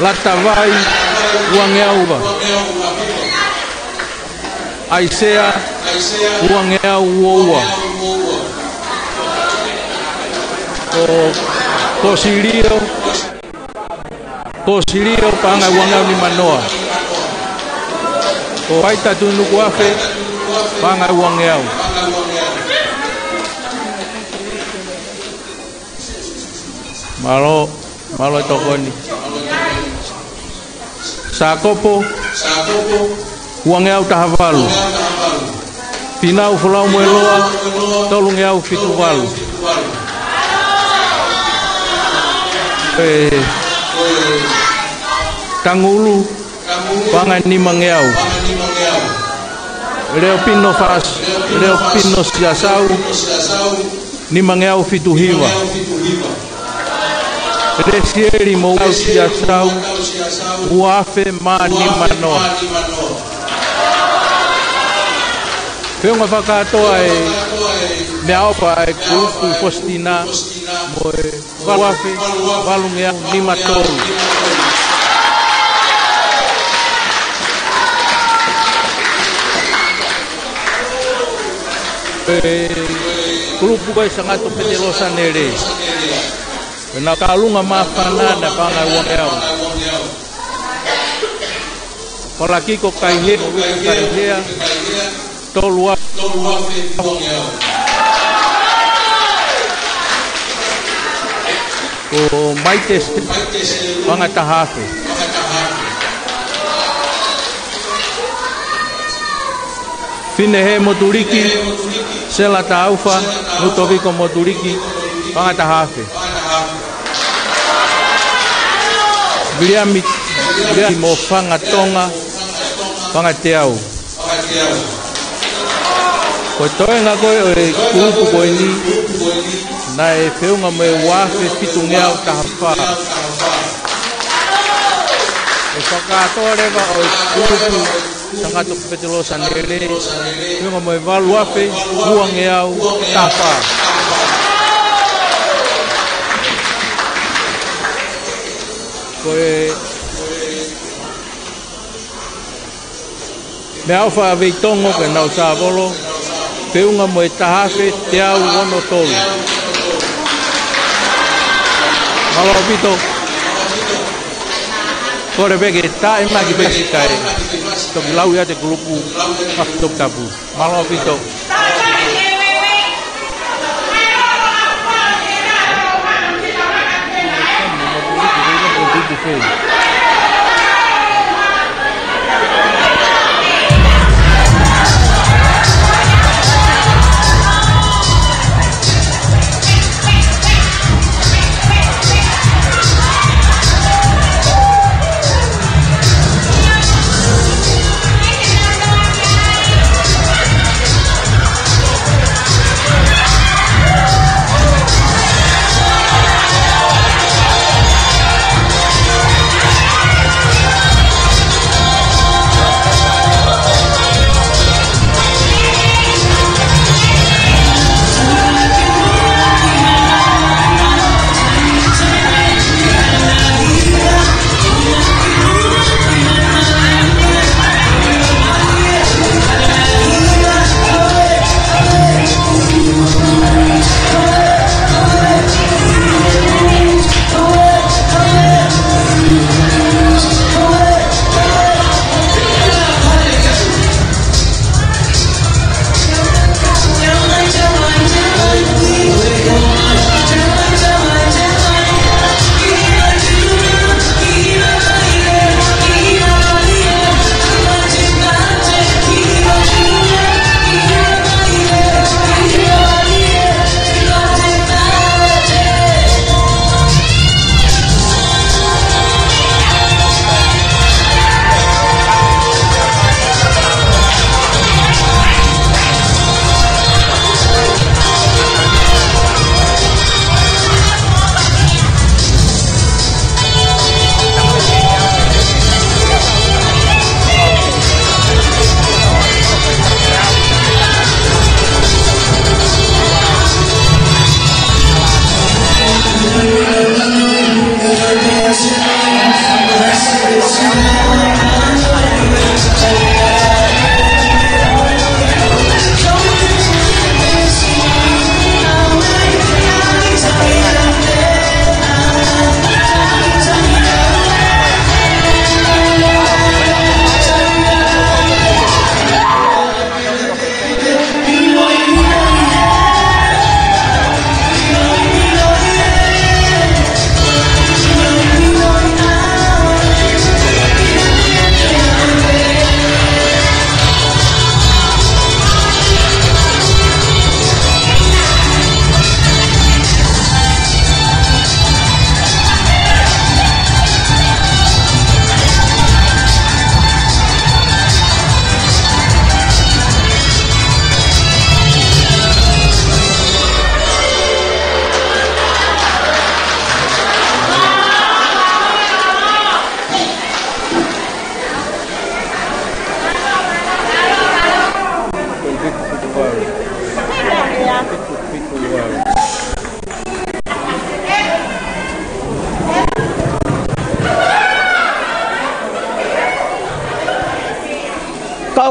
Lata vai uangeauba. Aisea uangeau uoua. Kosirio panga uangeau ni manoa. Ko paita tunu kuafe panga uangeau. Malo tokoni. Sakopo uangeau tahavalu. Pinau fulau mueloa tolungeau fituvalu. Tangulu pangan ni mangeau. Leo pino siasau ni mangeau fituhiwa. Resieri mo siasau uafe mani manoa. Feunga whakatoa me aopa kurupu postina mo uafe valungeau ni matoru. Grupo vai sangato pedelosa nere. Na kalunga mafanana panga uangeau. Kola kiko kaihe tolua ko maites panga tahafe. Finehe moturiki sela taufa nutoviko moturiki panga tahafe. Bilia mo fanga tonga panga teau. Ko toe nga koe kurupu koe ni na feunga me wafe fitungeau tahafa. Whakatoa rewa o kurupu sangato petelosa nere feunga me wafe uangeau tahafa. Koe me aufa veitongo ke nau savolo peunga mo tahafe te au ono tolu. Malo pito kore bege ta ema ki bege kai to lau ya te grupu afto tabu. Malo pito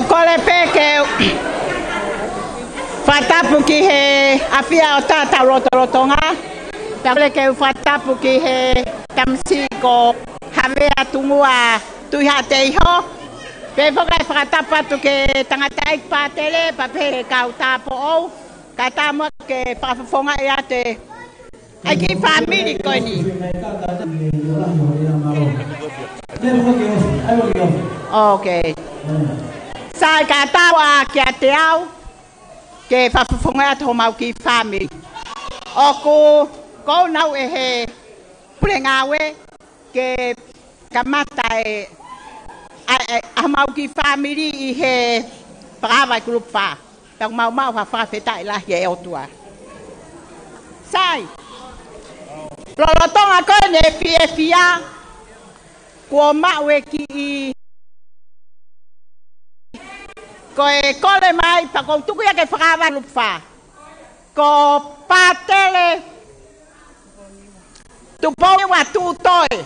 kole peke fatapu ki he afia o tata rotoronga pele ke fatapu ki he tamsi ko have atungua tu ha te ho pe foka fatapa tu ke tangata ik patele pa pe ka utapo o kata mo ke pa fonga ya te aki family ko ni okay sai kata wa ke te au ke fa fonga to mau ki family oku ko nau e he prengawe ke kamata e a mau ki family i he brava group fa tak mau fa feta la ye o tua sai lo tonga ko ne fia ko mawe ki ko e kole mai pa ko tuku ya ke brava group fa ko patele tu pone wa tu toi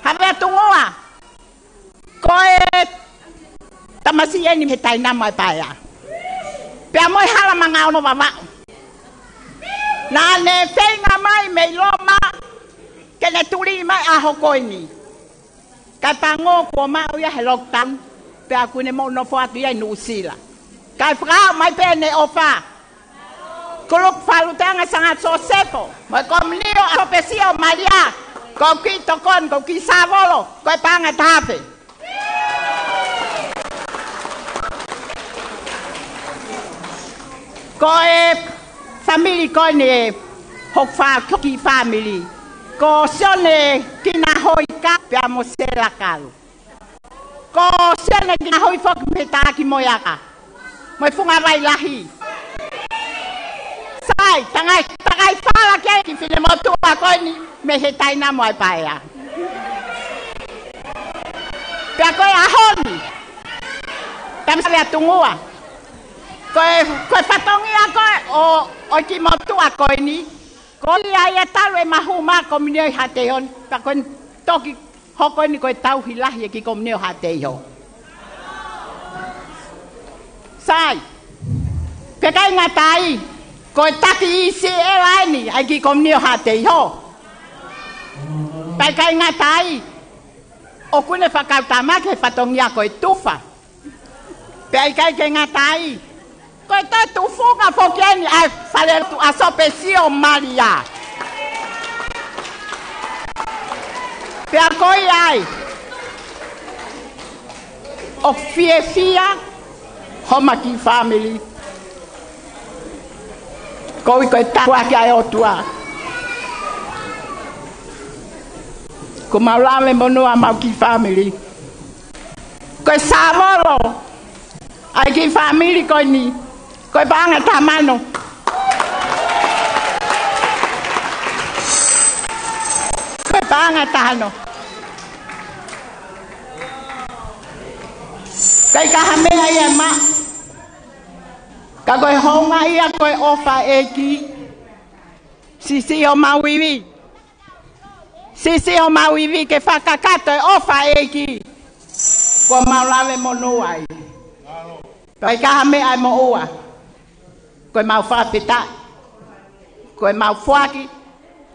have tu ngoa ko e tamasi ni me tai na mai pa ya pe mo hala manga no baba na ne fenga mai me loma ke ne turi mai a hokoini ka pango ko ma ya heloktan pe aku ne mo no fo atu ya no sila ka fra mai pe ne ofa kolok falutanga sangat sosepo mo komnio a pesio maria ko ki tokon ko ki savolo ko panga tape ko e family ko ne hokfa ki family ko sone kina hoika pe amosela kalu ko sone kina hoi fok meta ki moyaka mo funga vai lahi sai tangai fala ke ki file motu ko ni me hetai na mo pa ya pe ko ya honi tam sa ya tungua ko fatongia ko o ki motu ko ni ko ya talo e mahuma ko minio hateon pa ko toki hoko ni ko tau hilahi ki ko minio hateo sai pe kai ngatai ko taki isi elani ai ki ko minio hateo pe kai ngatai o kune fakatama ke fatongia ko tufa pe kai ke ngatai ko ta tu fuga fokiani ai fale tu asopesio maria pe akoi ai o fia homa ki family ko ta kwa ki ai otua ko maulale mono ama ki family ko savolo ai ki family ko ni ko banga tamano ko banga tano kai ka hamela ya ma ka ko honga ia ko ofa eki sisi o mawiwi ke fakakato ofa eki ko maulale mono ai kai ka hamela mo oa ko mau fa peta ko mau fuaki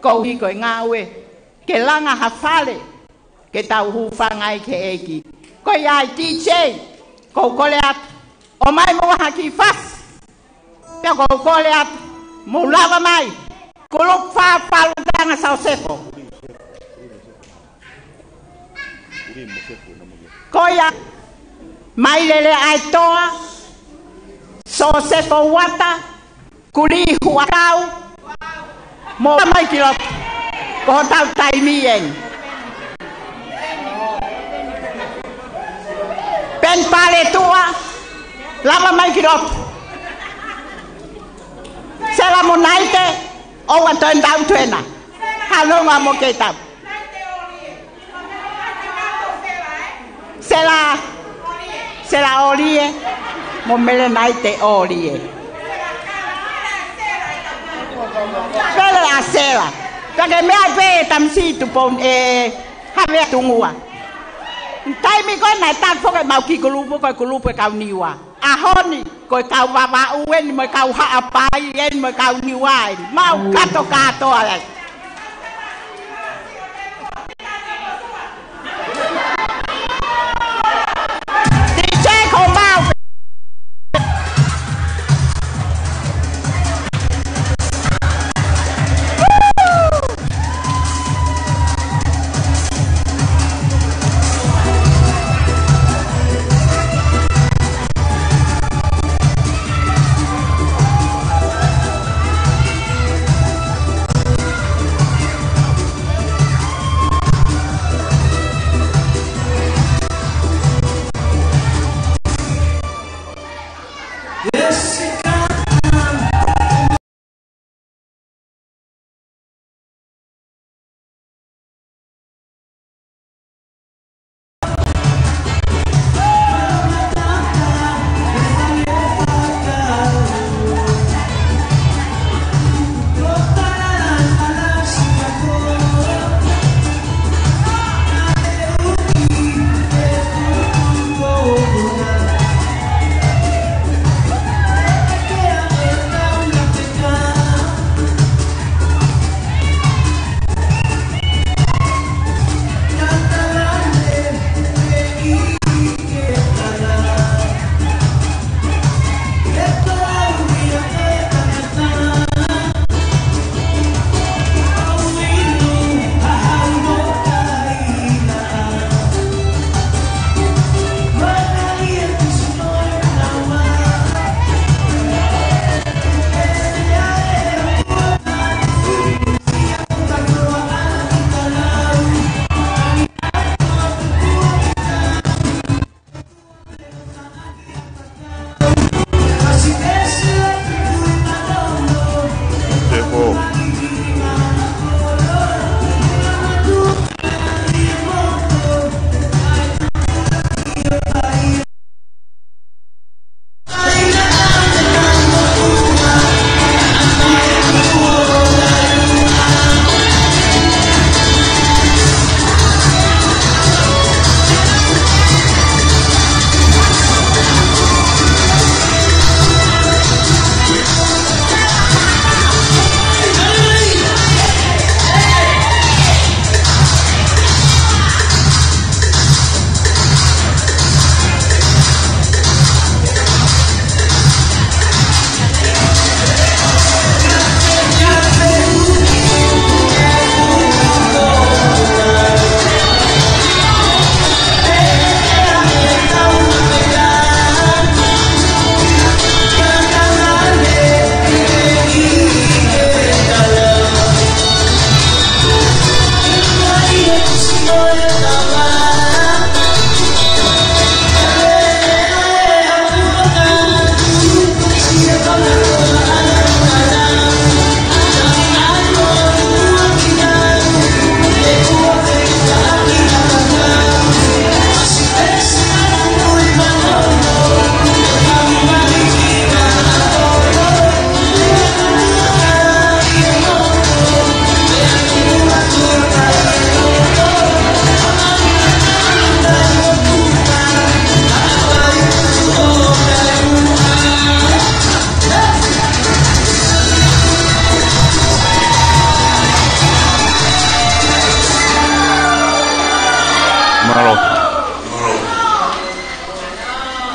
ko hi ko ngawe ke langa hafale ke tau hu fangai ke eki ko ya DJ ko koleat o mai mo haki fas pe ko koleat mo lava mai ko lo fa palutanga sa sepo ko ya mai lele ai toa so sepo wata kuli huakau mo mai kilo ko tau tai mien pen pale tua lama mai kilo sela mo naite o wato ndau twena halo mo keta sela olie mo mele naite olie pele la sela porque me ave tamsi tu pon have tungua Tai mi ko nai tan fo ke mau ki kulupu kau niwa. Ahoni ko kau baba uen mo kau ha apai en mo kau niwa. Mau kato ala.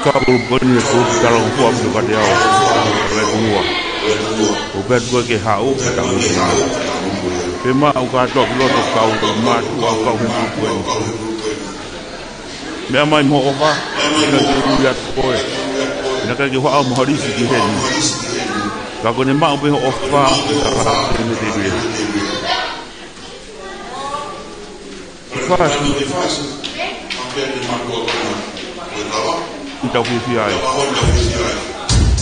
Kabul bani ko kalong ko am ba dia le kuwa o bet go ke hau ka mu na pe ma o ka to lo to ka o ma tu ka ko ko me mai mo ova na ke ya ko na ka ke ho am hadisi ki hen ka ko ne ma o be ofa ka ne de bi fácil Então fui aí.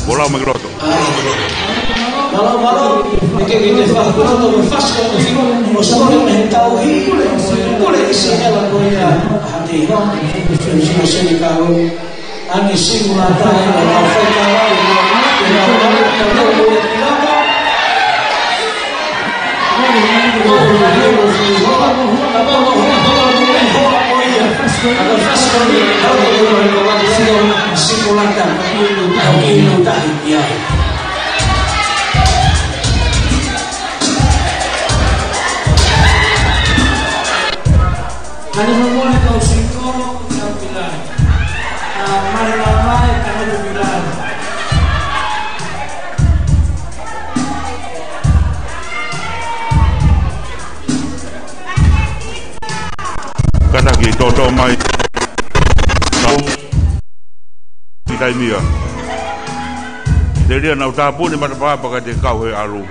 Bola o magroto. Malo, que te faz quando me faz como fico no sabor mental e por isso ela goia hati ho que se me cago ani singula tai na feita lá e mata ilu tak dia. Ada memulai kau singkong kau bilang, mari ramai kau bilang. Kata ki toto mai kau Mia. Dia nak tahu ni mana apa kata kau he alu.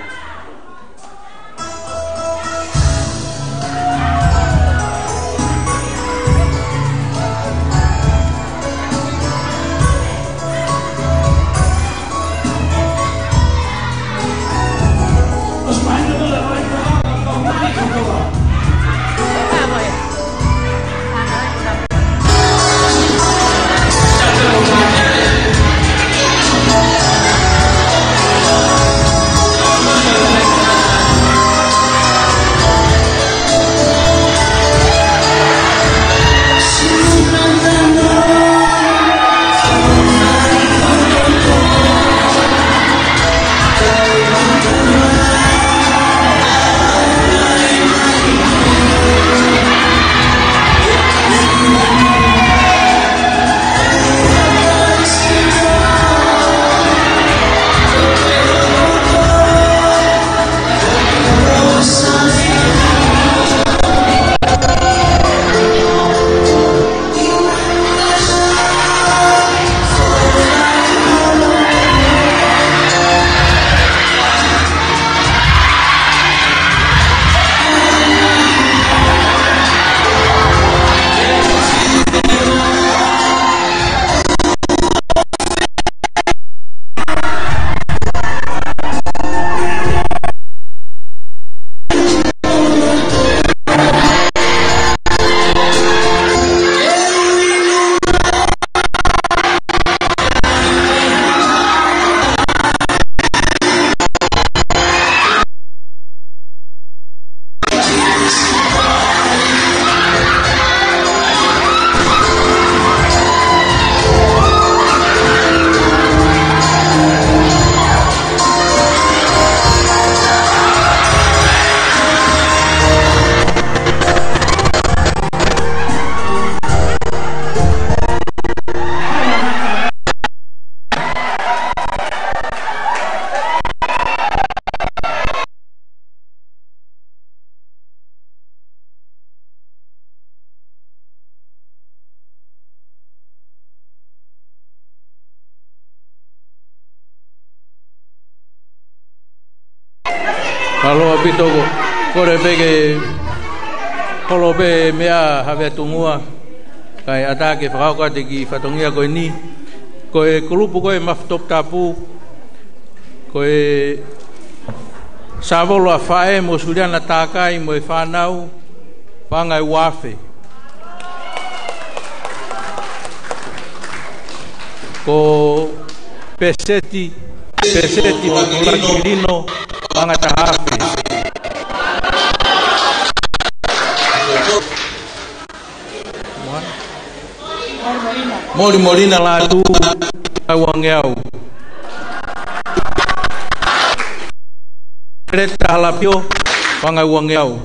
Kalau api togo, kore pege, kalau pe mea have tungua, kai atake fakau kate ki fatongia koe ni, koe kulupu koe maftop tapu, koe savolo afae mo suriana takai mo fanau, pangai wafe. Ko peseti wakula kilino panga tahafi Mori Molina la tu wangeau Reta halapio panga wangeau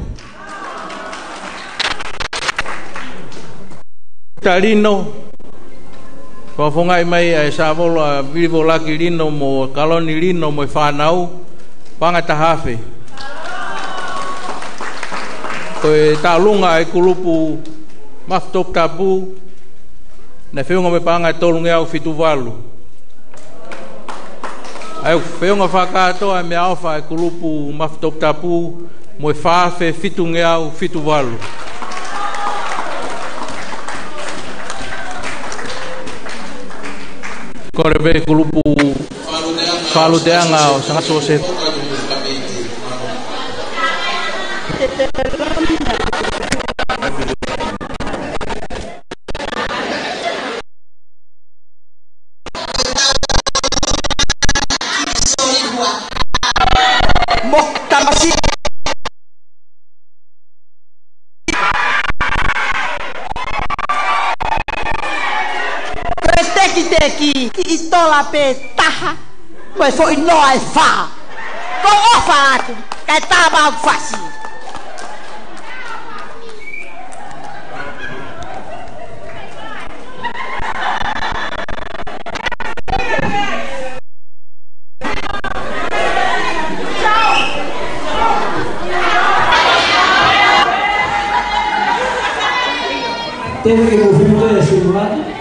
Talino Kau fongai mai ai savolo vivo laki lino mo kaloni lino mo fanau panga tahafe. Koe talunga ai kulupu maftop tapu na feunga me panga tolunga au fituvalu. Ai feunga fakato ai me alfa ai kulupu maftop tapu mo fafe fitunga au fituvalu. Kore be kulupu falu deanga o sangat sose Este teki ki itola pe taha. Koe fo inoa e wha. Ko ofa atu, kai tāma au whasi. Teve que confirmar esse lado.